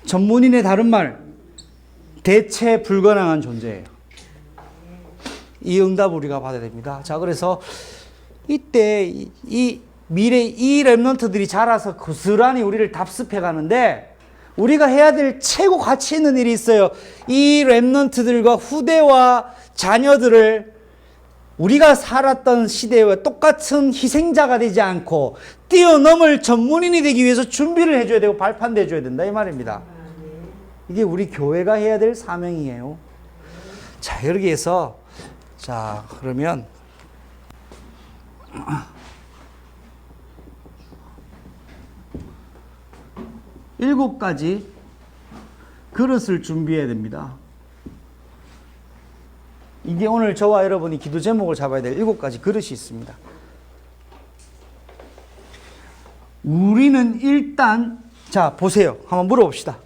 전문인의 다른 말, 대체 불가능한 존재예요. 이 응답을 우리가 받아야 됩니다. 자, 그래서 이때 이 미래 이 렘넌트들이 자라서 고스란히 우리를 답습해 가는데 우리가 해야 될 최고 가치 있는 일이 있어요. 이 렘넌트들과 후대와 자녀들을 우리가 살았던 시대와 똑같은 희생자가 되지 않고 뛰어넘을 전문인이 되기 위해서 준비를 해줘야 되고 발판돼 줘야 된다 이 말입니다. 이게 우리 교회가 해야 될 사명이에요. 자, 여기에서 자, 그러면 7가지 그릇을 준비해야 됩니다. 이게 오늘 저와 여러분이 기도 제목을 잡아야 될 7가지 그릇이 있습니다. 우리는 일단, 자, 보세요. 한번 물어봅시다.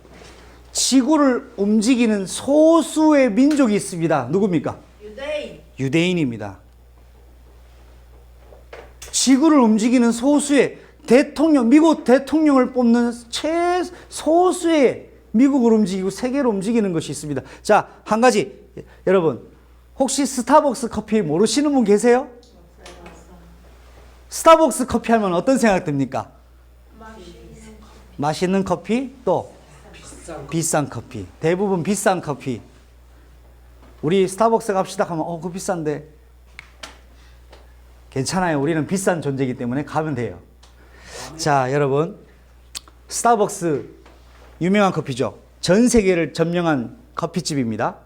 지구를 움직이는 소수의 민족이 있습니다. 누굽니까? 유대인입니다. 지구를 움직이는 소수의 대통령, 미국 대통령을 뽑는 최소수의 미국을 움직이고 세계를 움직이는 것이 있습니다. 자, 한 가지. 여러분, 혹시 스타벅스 커피 모르시는 분 계세요? 스타벅스 커피 하면 어떤 생각 듭니까? 맛있는 커피, 또 비싼 커피. 대부분 비싼 커피. 우리 스타벅스 갑시다 하면 그거 비싼데. 괜찮아요. 우리는 비싼 존재이기 때문에 가면 돼요. 자, 여러분, 스타벅스 유명한 커피죠. 전 세계를 점령한 커피집입니다.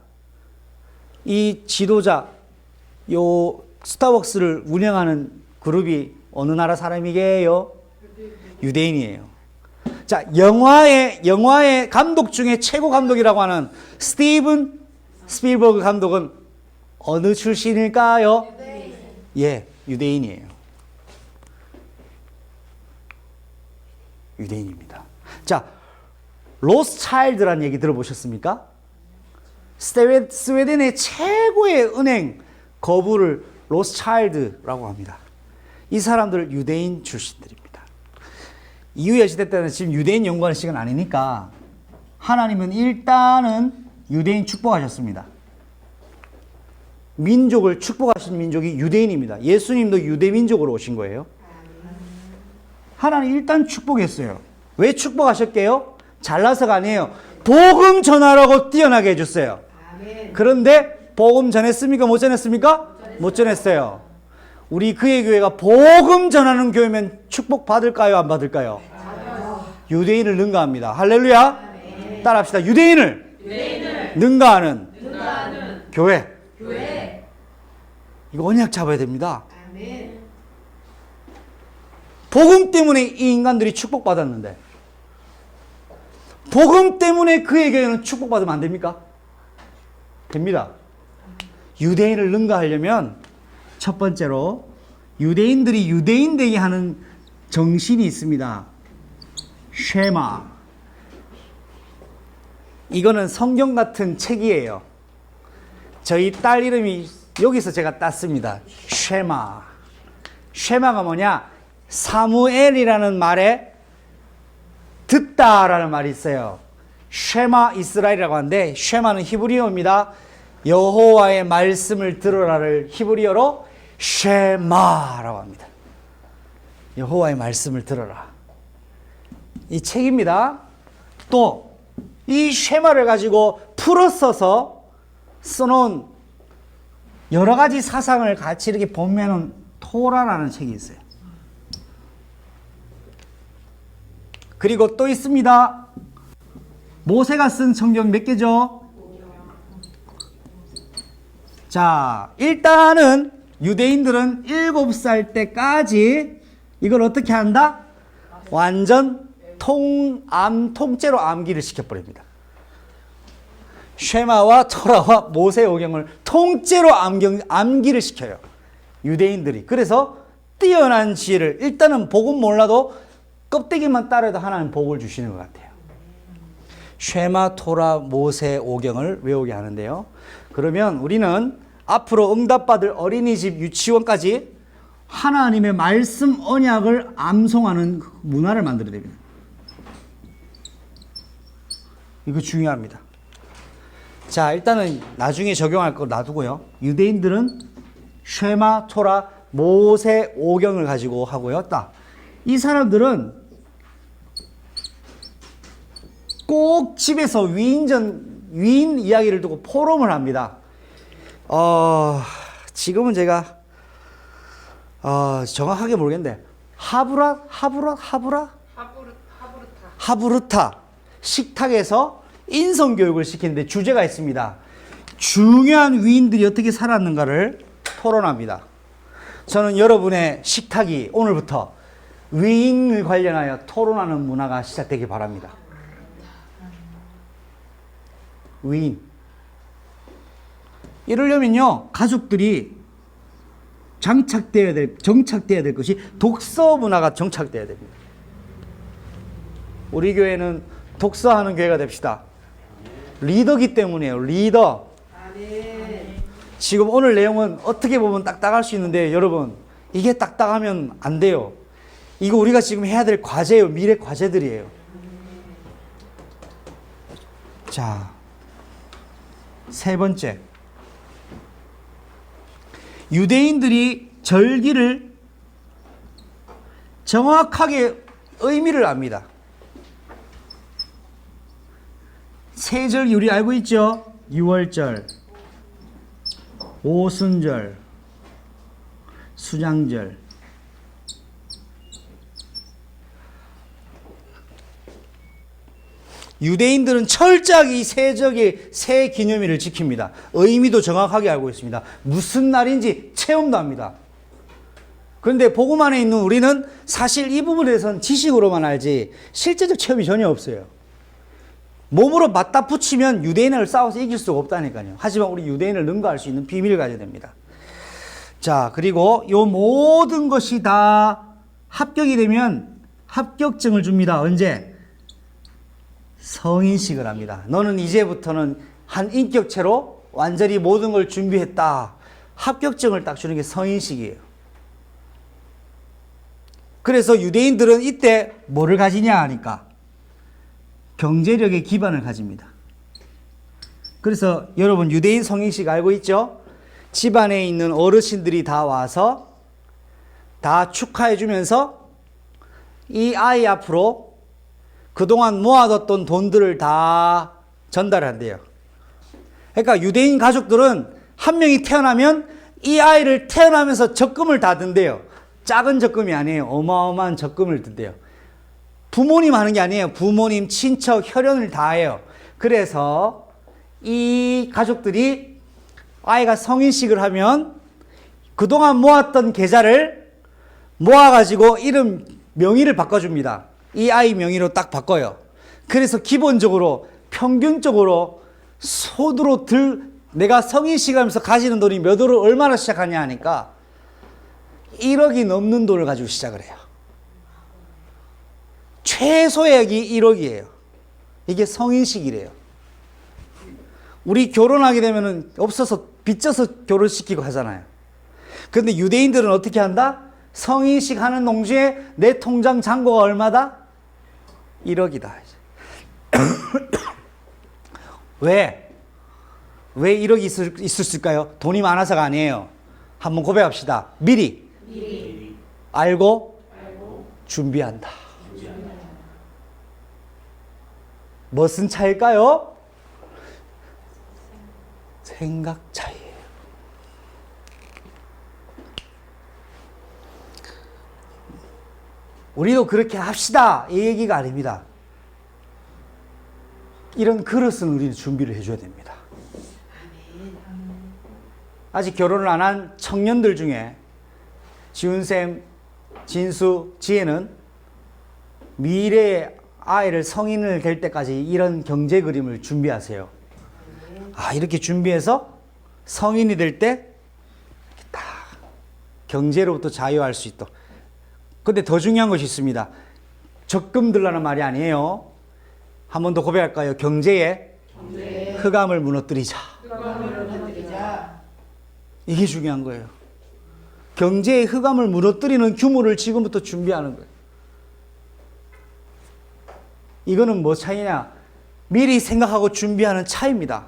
이 지도자, 요 스타벅스를 운영하는 그룹이 어느 나라 사람이게요? 유대인이에요. 자, 영화의 감독 중에 최고 감독이라고 하는 스티븐 스필버그 감독은 어느 출신일까요? 예, 유대인이에요. 유대인입니다. 자, 로스차일드라는 얘기 들어보셨습니까? 스웨덴의 최고의 은행 거부를 로스차일드라고 합니다. 이 사람들 유대인 출신들입니다. 이후의 시대 때는 지금 유대인 연구하는 시간 아니니까 하나님은 일단은 유대인 축복하셨습니다. 민족을 축복하신 민족이 유대인입니다. 예수님도 유대 민족으로 오신 거예요. 하나님 일단 축복했어요. 왜 축복하셨게요? 잘나서가 아니에요. 복음 전하라고 뛰어나게 해줬어요. 그런데 복음 전했습니까? 못 전했습니까? 못 전했어요. 우리 그의 교회가 복음 전하는 교회면 축복 받을까요? 안 받을까요? 유대인을 능가합니다. 할렐루야. 따라합시다. 유대인을 능가하는 교회. 이거 언약 잡아야 됩니다. 복음 때문에 이 인간들이 축복받았는데 복음 때문에 그의 교회는 축복받으면 안 됩니까? 됩니다. 유대인을 능가하려면 첫 번째로 유대인들이 유대인 되게 하는 정신이 있습니다. 쉐마. 이거는 성경 같은 책이에요. 저희 딸 이름이 여기서 제가 땄습니다. 쉐마. 쉐마가 뭐냐? 사무엘이라는 말에 듣다라는 말이 있어요. 쉐마 이스라엘이라고 하는데 쉐마는 히브리어입니다. 여호와의 말씀을 들으라를 히브리어로 쉐마라고 합니다. 여호와의 말씀을 들어라. 이 책입니다. 또 이 쉐마를 가지고 풀어 써서 써놓은 여러 가지 사상을 같이 이렇게 보면은 토라라는 책이 있어요. 그리고 또 있습니다. 모세가 쓴 성경 몇 개죠? 자, 일단은 유대인들은 7살 때까지 이걸 어떻게 한다? 완전 통째로 암기를 시켜버립니다. 쉐마와 토라와 모세오경을 통째로 암기를 시켜요. 유대인들이. 그래서 뛰어난 지혜를 일단은 복음 몰라도 껍데기만 따라도 하나님 복을 주시는 것 같아요. 쉐마, 토라, 모세, 오경을 외우게 하는데요. 그러면 우리는 앞으로 응답받을 어린이집, 유치원까지 하나님의 말씀 언약을 암송하는 문화를 만들어야 됩니다. 이거 중요합니다. 자, 일단은 나중에 적용할 거 놔두고요. 유대인들은 쉐마, 토라, 모세, 오경을 가지고 하고요. 이 사람들은 꼭 집에서 위인 이야기를 두고 포럼을 합니다. 지금은 제가 정확하게 모르겠는데 하브르타 식탁에서 인성교육을 시키는데 주제가 있습니다. 중요한 위인들이 어떻게 살았는가를 토론합니다. 저는 여러분의 식탁이 오늘부터 위인을 관련하여 토론하는 문화가 시작되길 바랍니다. 위인. 이러려면요, 가족들이 정착되어야 될 것이 독서 문화가 정착되어야 됩니다. 우리 교회는 독서하는 교회가 됩시다. 리더기 때문이에요. 리더. 지금 오늘 내용은 어떻게 보면 딱딱할 수 있는데 여러분, 이게 딱딱하면 안 돼요. 이거 우리가 지금 해야 될 과제예요. 미래 과제들이에요. 자, 세 번째. 유대인들이 절기를 정확하게 의미를 압니다. 세 절기 우리 알고 있죠? 유월절, 오순절, 수장절. 유대인들은 철저하게 이 새 기념일을 지킵니다. 의미도 정확하게 알고 있습니다. 무슨 날인지 체험도 합니다. 그런데 복음 안에 있는 우리는 사실 이 부분에 대해서는 지식으로만 알지 실제적 체험이 전혀 없어요. 몸으로 맞다 붙이면 유대인을 싸워서 이길 수가 없다니까요. 하지만 우리 유대인을 능가할 수 있는 비밀을 가져야 됩니다. 자, 그리고 이 모든 것이 다 합격이 되면 합격증을 줍니다. 언제? 성인식을 합니다. 너는 이제부터는 한 인격체로 완전히 모든 걸 준비했다. 합격증을 딱 주는 게 성인식이에요. 그래서 유대인들은 이때 뭐를 가지냐 하니까 경제력의 기반을 가집니다. 그래서 여러분 유대인 성인식 알고 있죠? 집안에 있는 어르신들이 다 와서 다 축하해 주면서 이 아이 앞으로 그동안 모아뒀던 돈들을 다 전달한대요. 그러니까 유대인 가족들은 한 명이 태어나면 이 아이를 태어나면서 적금을 다 든대요. 작은 적금이 아니에요. 어마어마한 적금을 든대요. 부모님 하는 게 아니에요. 부모님, 친척, 혈연을 다 해요. 그래서 이 가족들이 아이가 성인식을 하면 그동안 모았던 계좌를 모아가지고 이름, 명의를 바꿔줍니다. 이 아이 명의로 딱 바꿔요. 그래서 기본적으로, 평균적으로 손으로 내가 성인식 하면서 가지는 돈이 몇 월을 얼마나 시작하냐 하니까 1억이 넘는 돈을 가지고 시작을 해요. 최소액이 1억이에요. 이게 성인식이래요. 우리 결혼하게 되면은 없어서 빚져서 결혼시키고 하잖아요. 그런데 유대인들은 어떻게 한다? 성인식 하는 농지에 내 통장 잔고가 얼마다? 1억이다. 왜? 왜 1억이 있을까요? 돈이 많아서가 아니에요. 한번 고백합시다. 미리 알고 준비한다. 무슨 차일까요? 생각 차이예요. 우리도 그렇게 합시다 이 얘기가 아닙니다. 이런 그릇은 우리는 준비를 해줘야 됩니다. 아직 결혼을 안 한 청년들 중에 지훈쌤, 진수, 지혜는 미래의 아이를 성인을 될 때까지 이런 경제 그림을 준비하세요. 아, 이렇게 준비해서 성인이 될 때 딱 경제로부터 자유할 수 있도록. 근데 더 중요한 것이 있습니다. 적금 들라는 말이 아니에요. 한 번 더 고백할까요? 경제의 흑암을 무너뜨리자. 이게 중요한 거예요. 경제의 흑암을 무너뜨리는 규모를 지금부터 준비하는 거예요. 이거는 뭐 차이냐? 미리 생각하고 준비하는 차이입니다.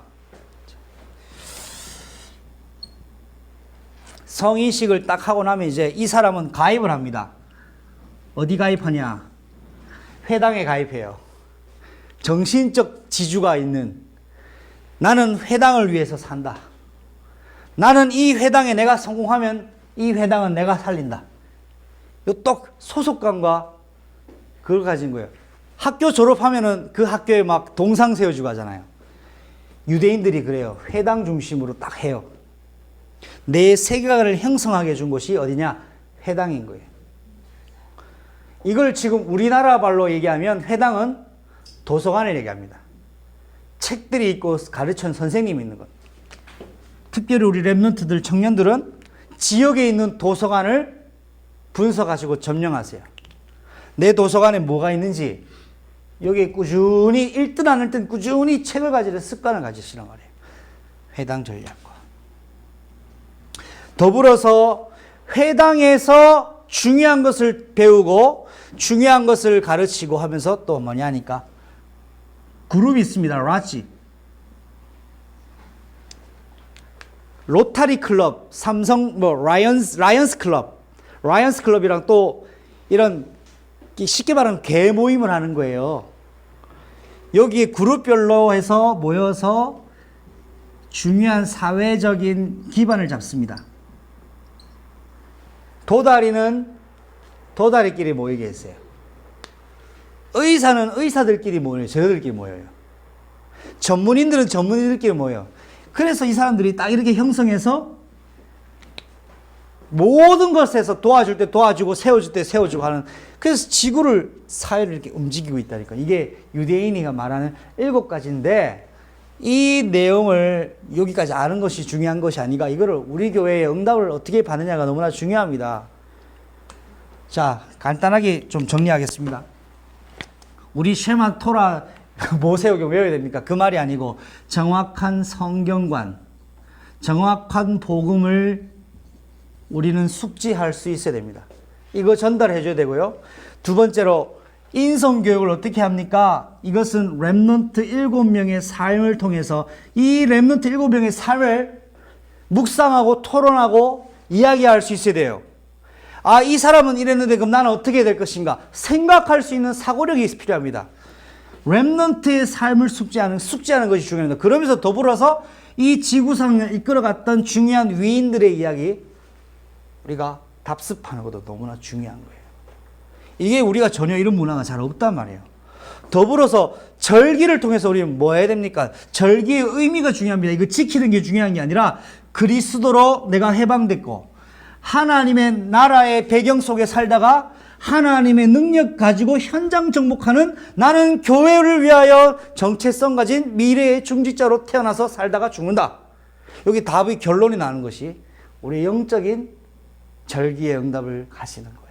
성인식을 딱 하고 나면 이제 이 사람은 가입을 합니다. 어디 가입하냐? 회당에 가입해요. 정신적 지주가 있는, 나는 회당을 위해서 산다. 나는 이 회당에 내가 성공하면 이 회당은 내가 살린다. 요 또 소속감과 그걸 가진 거예요. 학교 졸업하면은 그 학교에 막 동상 세워주고 하잖아요. 유대인들이 그래요. 회당 중심으로 딱 해요. 내 세계관을 형성하게 해준 곳이 어디냐? 회당인 거예요. 이걸 지금 우리나라 말로 얘기하면 회당은 도서관을 얘기합니다. 책들이 있고 가르치는 선생님이 있는 것. 특별히 우리 랩런트들, 청년들은 지역에 있는 도서관을 분석하시고 점령하세요. 내 도서관에 뭐가 있는지 여기에 꾸준히 읽든 안 읽든 꾸준히 책을 가지는 습관을 가지시란 말이에요. 회당 전략과 더불어서 회당에서 중요한 것을 배우고 중요한 것을 가르치고 하면서 또 뭐냐니까 그룹이 있습니다. 라치, 로타리 클럽, 삼성 라이언스 클럽이랑 또 이런 쉽게 말하면 개 모임을 하는 거예요. 여기에 그룹별로 해서 모여서 중요한 사회적인 기반을 잡습니다. 도다리끼리 모이게 했어요. 의사는 의사들끼리 모여요. 저희들끼리 모여요. 전문인들은 전문인들끼리 모여요. 그래서 이 사람들이 딱 이렇게 형성해서 모든 것에서 도와줄 때 도와주고 세워줄 때 세워주고 하는, 그래서 지구를, 사회를 이렇게 움직이고 있다니까. 이게 유대인이가 말하는 7가지인데 이 내용을 여기까지 아는 것이 중요한 것이 아니라 이거를 우리 교회의 응답을 어떻게 받느냐가 너무나 중요합니다. 자, 간단하게 좀 정리하겠습니다. 우리 쉐마 토라 모세오경 외워야 됩니까? 그 말이 아니고 정확한 성경관, 정확한 복음을 우리는 숙지할 수 있어야 됩니다. 이거 전달해 줘야 되고요. 두 번째로 인성교육을 어떻게 합니까? 이것은 렘넌트 7명의 삶을 통해서 이 렘넌트 7명의 삶을 묵상하고 토론하고 이야기할 수 있어야 돼요. 아, 이 사람은 이랬는데 그럼 나는 어떻게 될 것인가? 생각할 수 있는 사고력이 필요합니다. 렘넌트의 삶을 숙지하는 것이 중요합니다. 그러면서 더불어서 이 지구상을 이끌어갔던 중요한 위인들의 이야기 우리가 답습하는 것도 너무나 중요한 거예요. 이게 우리가 전혀 이런 문화가 잘 없단 말이에요. 더불어서 절기를 통해서 우리는 뭐 해야 됩니까? 절기의 의미가 중요합니다. 이거 지키는 게 중요한 게 아니라 그리스도로 내가 해방됐고 하나님의 나라의 배경 속에 살다가 하나님의 능력 가지고 현장 정복하는, 나는 교회를 위하여 정체성 가진 미래의 중직자로 태어나서 살다가 죽는다. 여기 답의 결론이 나는 것이 우리 영적인 절기의 응답을 가시는 거예요.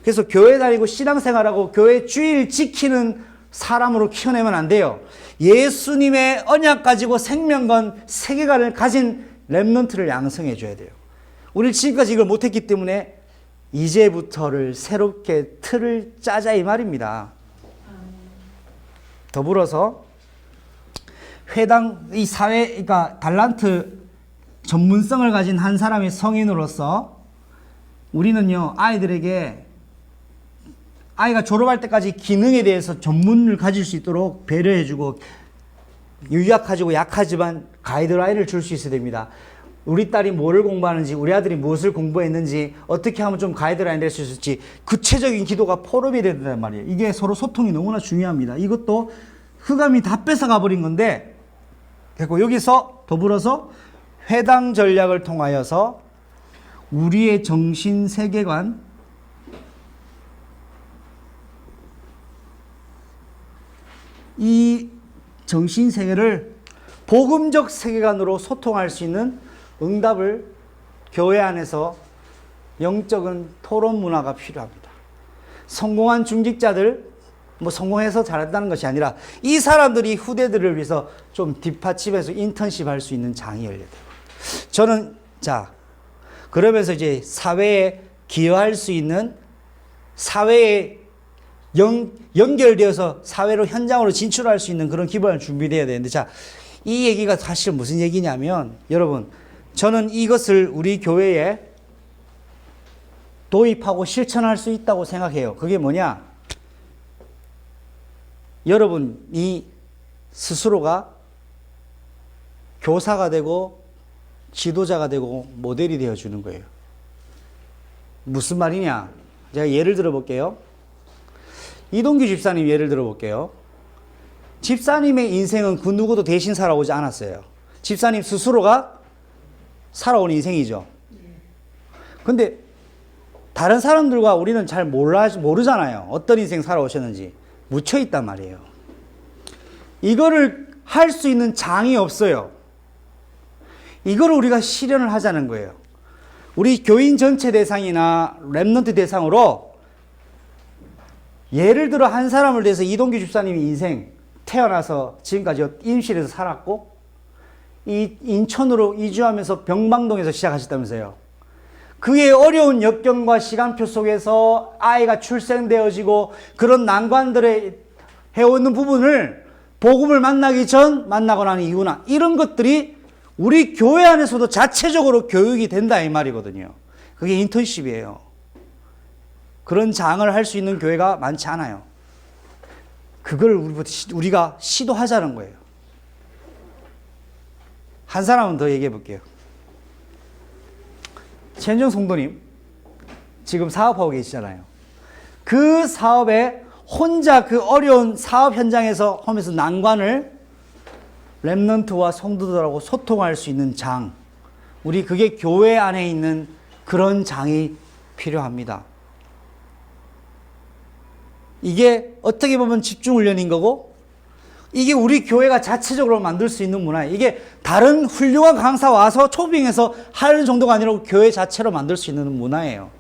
그래서 교회 다니고 신앙생활하고 교회 주일 지키는 사람으로 키워내면 안 돼요. 예수님의 언약 가지고 생명관, 세계관을 가진 렘넌트를 양성해 줘야 돼요. 우리 지금까지 이걸 못했기 때문에 이제부터를 새롭게 틀을 짜자 이 말입니다. 더불어서 회당, 이 사회, 그러니까 달란트 전문성을 가진 한 사람의 성인으로서 우리는요, 아이들에게 아이가 졸업할 때까지 기능에 대해서 전문을 가질 수 있도록 배려해주고 유약하고 약하지만 가이드라인을 줄 수 있어야 됩니다. 우리 딸이 뭐를 공부하는지, 우리 아들이 무엇을 공부했는지, 어떻게 하면 좀 가이드라인 될 수 있을지 구체적인 기도가 포럼이 된단 말이에요. 이게 서로 소통이 너무나 중요합니다. 이것도 흑암이 다 뺏어가 버린 건데, 그리고 여기서 더불어서 회당 전략을 통하여서 우리의 정신 세계관, 이 정신 세계를 복음적 세계관으로 소통할 수 있는 응답을 교회 안에서 영적인 토론 문화가 필요합니다. 성공한 중직자들, 뭐 성공해서 잘한다는 것이 아니라 이 사람들이 후대들을 위해서 좀 뒷받침해서 인턴십 할 수 있는 장이 열려야 돼요. 저는, 자, 그러면서 이제 사회에 기여할 수 있는, 사회에 연결되어서 사회로 현장으로 진출할 수 있는 그런 기반을 준비되어야 되는데, 자, 이 얘기가 사실 무슨 얘기냐면, 여러분, 저는 이것을 우리 교회에 도입하고 실천할 수 있다고 생각해요. 그게 뭐냐? 여러분이 스스로가 교사가 되고 지도자가 되고 모델이 되어주는 거예요. 무슨 말이냐? 제가 예를 들어볼게요. 이동규 집사님 예를 들어볼게요. 집사님의 인생은 그 누구도 대신 살아오지 않았어요. 집사님 스스로가 살아온 인생이죠. 근데 다른 사람들과 우리는 잘 모르잖아요. 어떤 인생 살아오셨는지. 묻혀있단 말이에요. 이거를 할 수 있는 장이 없어요. 이거를 우리가 실현을 하자는 거예요. 우리 교인 전체 대상이나 렘넌트 대상으로 예를 들어 한 사람을 대해서 이동규 집사님이 인생 태어나서 지금까지 임실에서 살았고 이 인천으로 이주하면서 병방동에서 시작하셨다면서요. 그의 어려운 역경과 시간표 속에서 아이가 출생되어지고 그런 난관들에 해오는 부분을 복음을 만나기 전, 만나고 나는 이후나 이런 것들이 우리 교회 안에서도 자체적으로 교육이 된다 이 말이거든요. 그게 인턴십이에요. 그런 장을 할 수 있는 교회가 많지 않아요. 그걸 우리가 시도하자는 거예요. 한 사람은 더 얘기해 볼게요. 최현정 성도님 지금 사업하고 계시잖아요. 그 사업에 혼자 그 어려운 사업 현장에서 하면서 난관을 렘넌트와 성도들하고 소통할 수 있는 장, 우리 그게 교회 안에 있는 그런 장이 필요합니다. 이게 어떻게 보면 집중훈련인 거고, 이게 우리 교회가 자체적으로 만들 수 있는 문화예요. 이게 다른 훌륭한 강사 와서 초빙해서 하는 정도가 아니라 교회 자체로 만들 수 있는 문화예요.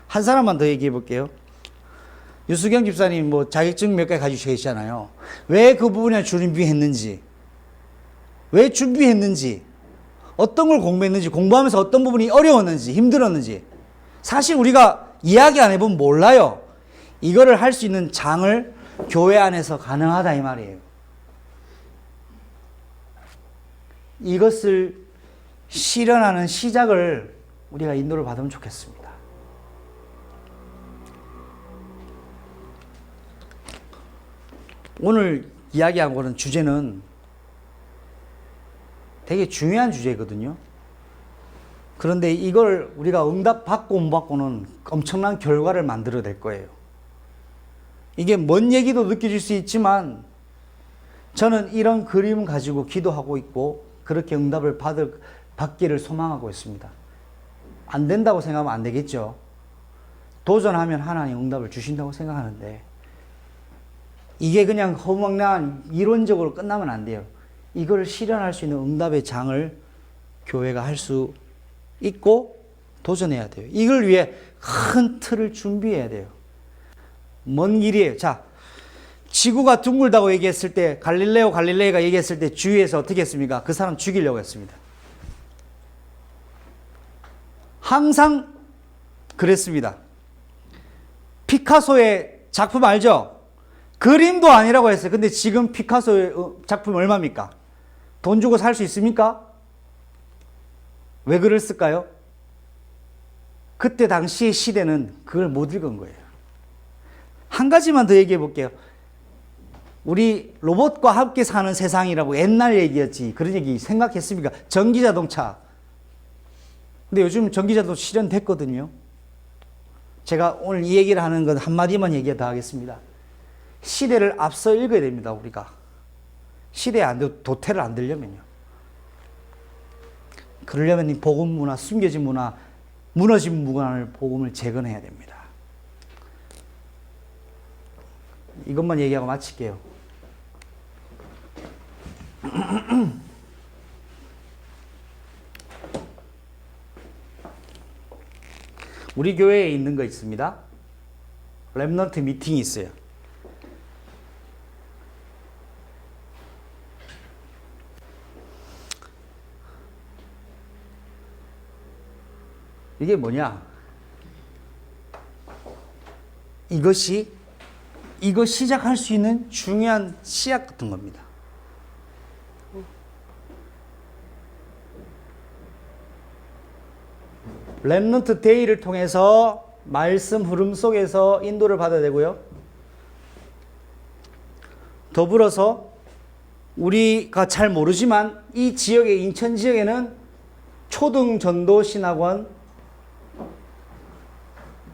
한 사람만 더 얘기해 볼게요. 유수경 집사님 뭐 자격증 몇 개 가지고 계시잖아요. 왜 그 부분에 준비했는지, 왜 준비했는지, 어떤 걸 공부했는지, 공부하면서 어떤 부분이 어려웠는지, 힘들었는지, 사실 우리가 이야기 안 해보면 몰라요. 이거를 할 수 있는 장을 교회 안에서 가능하다 이 말이에요. 이것을 실현하는 시작을 우리가 인도를 받으면 좋겠습니다. 오늘 이야기한 거는 주제는 되게 중요한 주제거든요. 그런데 이걸 우리가 응답받고 못 받고는 엄청난 결과를 만들어낼 거예요. 이게 먼 얘기도 느껴질 수 있지만 저는 이런 그림 가지고 기도하고 있고 그렇게 응답을 받기를 소망하고 있습니다. 안 된다고 생각하면 안 되겠죠. 도전하면 하나님 응답을 주신다고 생각하는데 이게 그냥 허망난 이론적으로 끝나면 안 돼요. 이걸 실현할 수 있는 응답의 장을 교회가 할 수 있고 도전해야 돼요. 이걸 위해 큰 틀을 준비해야 돼요. 먼 길이에요. 자, 지구가 둥글다고 얘기했을 때 갈릴레이가 얘기했을 때 주위에서 어떻게 했습니까? 그 사람 죽이려고 했습니다. 항상 그랬습니다. 피카소의 작품 알죠? 그림도 아니라고 했어요. 근데 지금 피카소의 작품 얼마입니까? 돈 주고 살 수 있습니까? 왜 그랬을까요? 그때 당시의 시대는 그걸 못 읽은 거예요. 한 가지만 더 얘기해 볼게요. 우리 로봇과 함께 사는 세상이라고 옛날 얘기였지. 그런 얘기 생각했습니까? 전기자동차. 근데 요즘 전기자동차 실현됐거든요. 제가 오늘 이 얘기를 하는 건 한마디만 얘기 더 하겠습니다. 시대를 앞서 읽어야 됩니다, 우리가. 시대에 안 돼, 도태를 안 되려면요. 그러려면 이 복음 문화, 숨겨진 문화, 무너진 문화를 복음을 재건해야 됩니다. 이것만 얘기하고 마칠게요. 우리 교회에 있는 거 있습니다. 렘넌트 미팅이 있어요. 이게 뭐냐? 이거 시작할 수 있는 중요한 씨앗 같은 겁니다. 렘넌트 데이를 통해서 말씀 흐름 속에서 인도를 받아야 되고요. 더불어서 우리가 잘 모르지만 이 지역의 인천 지역에는 초등 전도 신학원,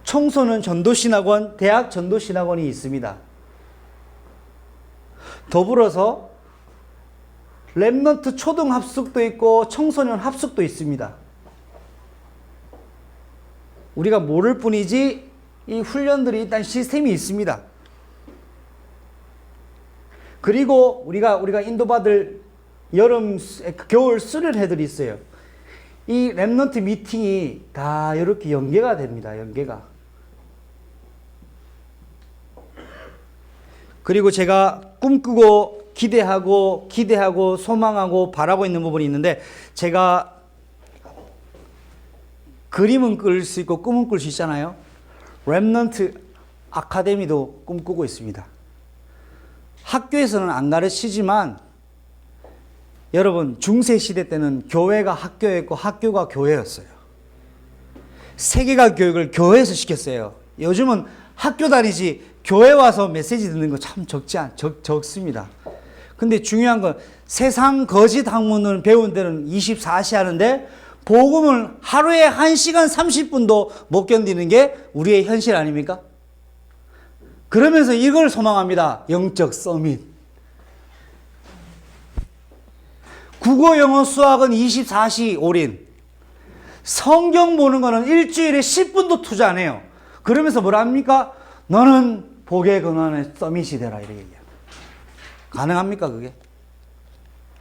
청소년 전도 신학원, 대학 전도 신학원이 있습니다. 더불어서 렘넌트 초등 합숙도 있고 청소년 합숙도 있습니다. 우리가 모를 뿐이지 이 훈련들이 일단 시스템이 있습니다. 그리고 우리가 인도받을 겨울 수련회들이 있어요. 이 렘넌트 미팅이 다 이렇게 연계가 됩니다. 연계가. 그리고 제가 꿈꾸고 기대하고 소망하고 바라고 있는 부분이 있는데, 제가 그림은 그릴 수 있고 꿈은 꿀 수 있잖아요. 렘넌트 아카데미도 꿈꾸고 있습니다. 학교에서는 안 가르치지만 여러분, 중세시대 때는 교회가 학교였고 학교가 교회였어요. 세계가 교육을 교회에서 시켰어요. 요즘은 학교 다니지 교회 와서 메시지 듣는 거 참 적습니다. 근데 중요한 건 세상 거짓 학문을 배운 데는 24시 하는데 복음을 하루에 1시간 30분도 못 견디는 게 우리의 현실 아닙니까? 그러면서 이걸 소망합니다. 영적 서밋. 국어, 영어, 수학은 24시 올인. 성경 보는 거는 일주일에 10분도 투자 안 해요. 그러면서 뭐라 합니까? 너는 복의 근원의 서밋이 되라. 이렇게 얘기해요. 가능합니까, 그게?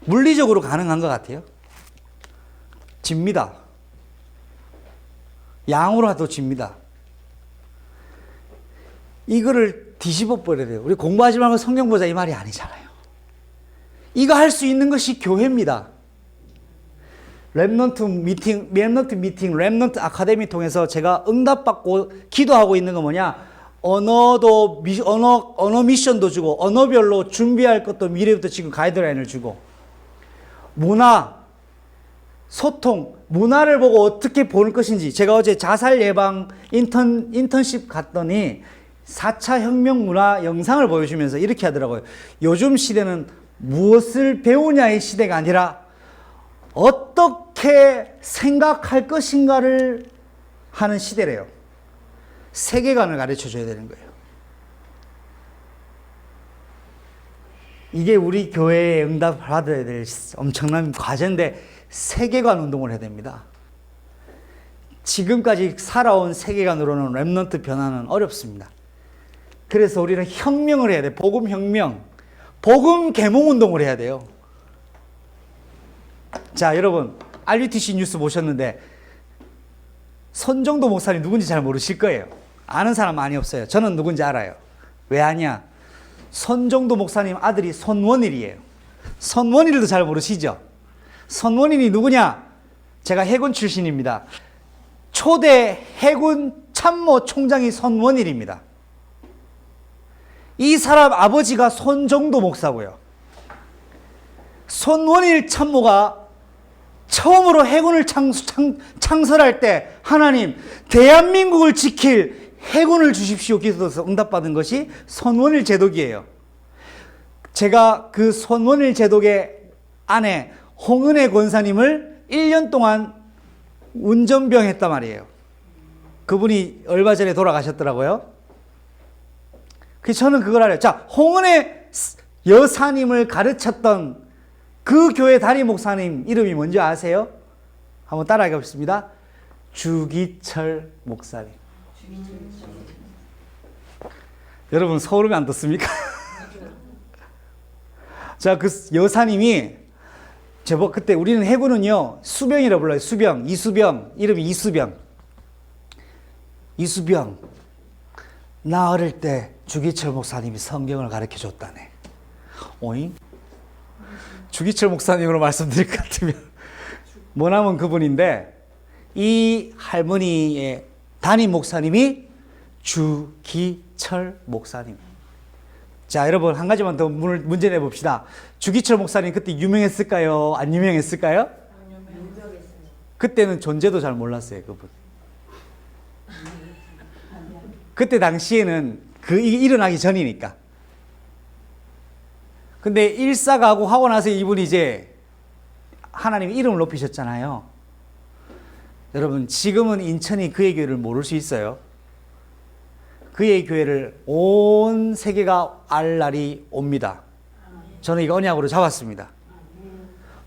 물리적으로 가능한 것 같아요. 집니다. 양으로라도 집니다. 이거를 뒤집어 버려야 돼요. 우리 공부하지 말고 성경 보자 이 말이 아니잖아요. 이거 할 수 있는 것이 교회입니다. 렘넌트 미팅, 렘넌트 아카데미 통해서 제가 응답받고 기도하고 있는 건 뭐냐? 언어 미션도 주고, 언어별로 준비할 것도 미래부터 지금 가이드라인을 주고, 문화, 소통, 문화를 보고 어떻게 볼 것인지. 제가 어제 자살 예방 인턴십 갔더니 4차 혁명 문화 영상을 보여주면서 이렇게 하더라고요. 요즘 시대는 무엇을 배우냐의 시대가 아니라 어떻게 생각할 것인가를 하는 시대래요. 세계관을 가르쳐 줘야 되는 거예요. 이게 우리 교회에 응답을 받아야 될 엄청난 과제인데 세계관 운동을 해야 됩니다. 지금까지 살아온 세계관으로는 렘넌트 변화는 어렵습니다. 그래서 우리는 혁명을 해야 돼. 복음 혁명. 복음 계몽 운동을 해야 돼요. 자, 여러분 RUTC 뉴스 보셨는데 손정도 목사님 누군지 잘 모르실 거예요. 아는 사람 많이 없어요. 저는 누군지 알아요. 왜 아냐? 손정도 목사님 아들이 손원일이에요. 손원일도 잘 모르시죠? 손원일이 누구냐? 제가 해군 출신입니다. 초대 해군 참모 총장이 손원일입니다. 이 사람 아버지가 손정도 목사고요. 손원일 참모가 처음으로 해군을 창설할 때 하나님 대한민국을 지킬 해군을 주십시오 기도해서 응답받은 것이 손원일 제독이에요. 제가 그 손원일 제독의 아내 홍은혜 권사님을 1년 동안 운전병 했단 말이에요. 그분이 얼마 전에 돌아가셨더라고요. 그래서 저는 그걸 알아요. 자, 홍은혜 여사님을 가르쳤던 그 교회 담임 목사님 이름이 뭔지 아세요? 한번 따라해 보겠습니다. 주기철 목사님. 여러분 소름이 안 돋습니까? 자, 그 여사님이 제법 그때 우리는 해군은요 수병이라고 불러요. 수병, 이수병, 이름이 이수병. 이수병. 나 어릴 때 주기철 목사님이 성경을 가르쳐 줬다네. 오잉? 주기철 목사님으로 말씀드릴 것 같으면 머나먼 그분인데 이 할머니의 담임 목사님이 주기철 목사님. 자, 여러분 한 가지만 더 문제 내봅시다. 주기철 목사님 그때 유명했을까요? 안 유명했을까요? 그때는 존재도 잘 몰랐어요, 그분. 그때 당시에는 그 일어나기 전이니까. 근데 일사가고 하고 나서 이분이 이제 하나님의 이름을 높이셨잖아요. 여러분 지금은 인천이 그의 교회를 모를 수 있어요. 그의 교회를 온 세계가 알 날이 옵니다. 저는 이거 언약으로 잡았습니다.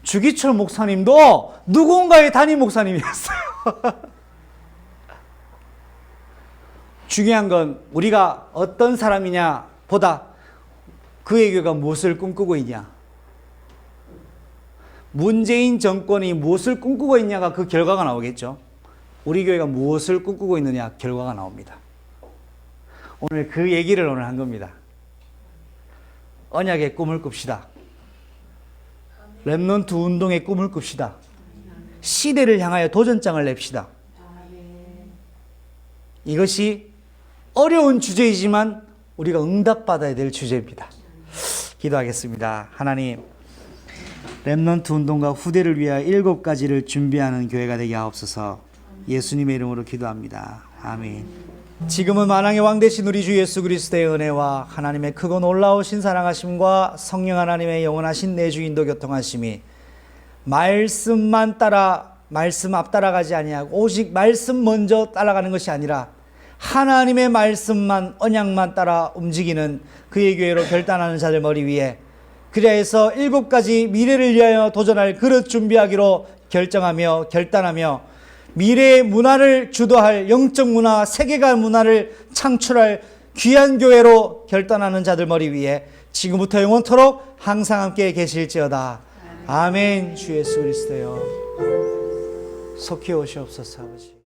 주기철 목사님도 누군가의 담임 목사님이었어요. 중요한 건 우리가 어떤 사람이냐 보다 그의 교회가 무엇을 꿈꾸고 있냐. 문재인 정권이 무엇을 꿈꾸고 있냐가 그 결과가 나오겠죠. 우리 교회가 무엇을 꿈꾸고 있느냐 결과가 나옵니다. 오늘 그 얘기를 오늘 한 겁니다. 언약의 꿈을 꿉시다. 렘넌트 운동의 꿈을 꿉시다. 시대를 향하여 도전장을 냅시다. 이것이 어려운 주제이지만 우리가 응답받아야 될 주제입니다. 기도하겠습니다. 하나님, 렘넌트 운동과 후대를 위하여 7가지를 준비하는 교회가 되게 하옵소서. 예수님의 이름으로 기도합니다. 아멘. 지금은 만왕의 왕 되신 우리 주 예수 그리스도의 은혜와 하나님의 크고 놀라우신 사랑하심과 성령 하나님의 영원하신 내주 인도 교통하심이 말씀만 따라 말씀 앞 따라가지 아니하고 오직 말씀 먼저 따라가는 것이 아니라 하나님의 말씀만 언약만 따라 움직이는 그의 교회로 결단하는 자들 머리 위에 그리하여서 7가지 미래를 위하여 도전할 그릇 준비하기로 결정하며 결단하며 미래의 문화를 주도할 영적 문화, 세계관 문화를 창출할 귀한 교회로 결단하는 자들 머리 위에 지금부터 영원토록 항상 함께 계실지어다. 아멘. 주 예수 그리스도여 속히 오시옵소서. 아버지.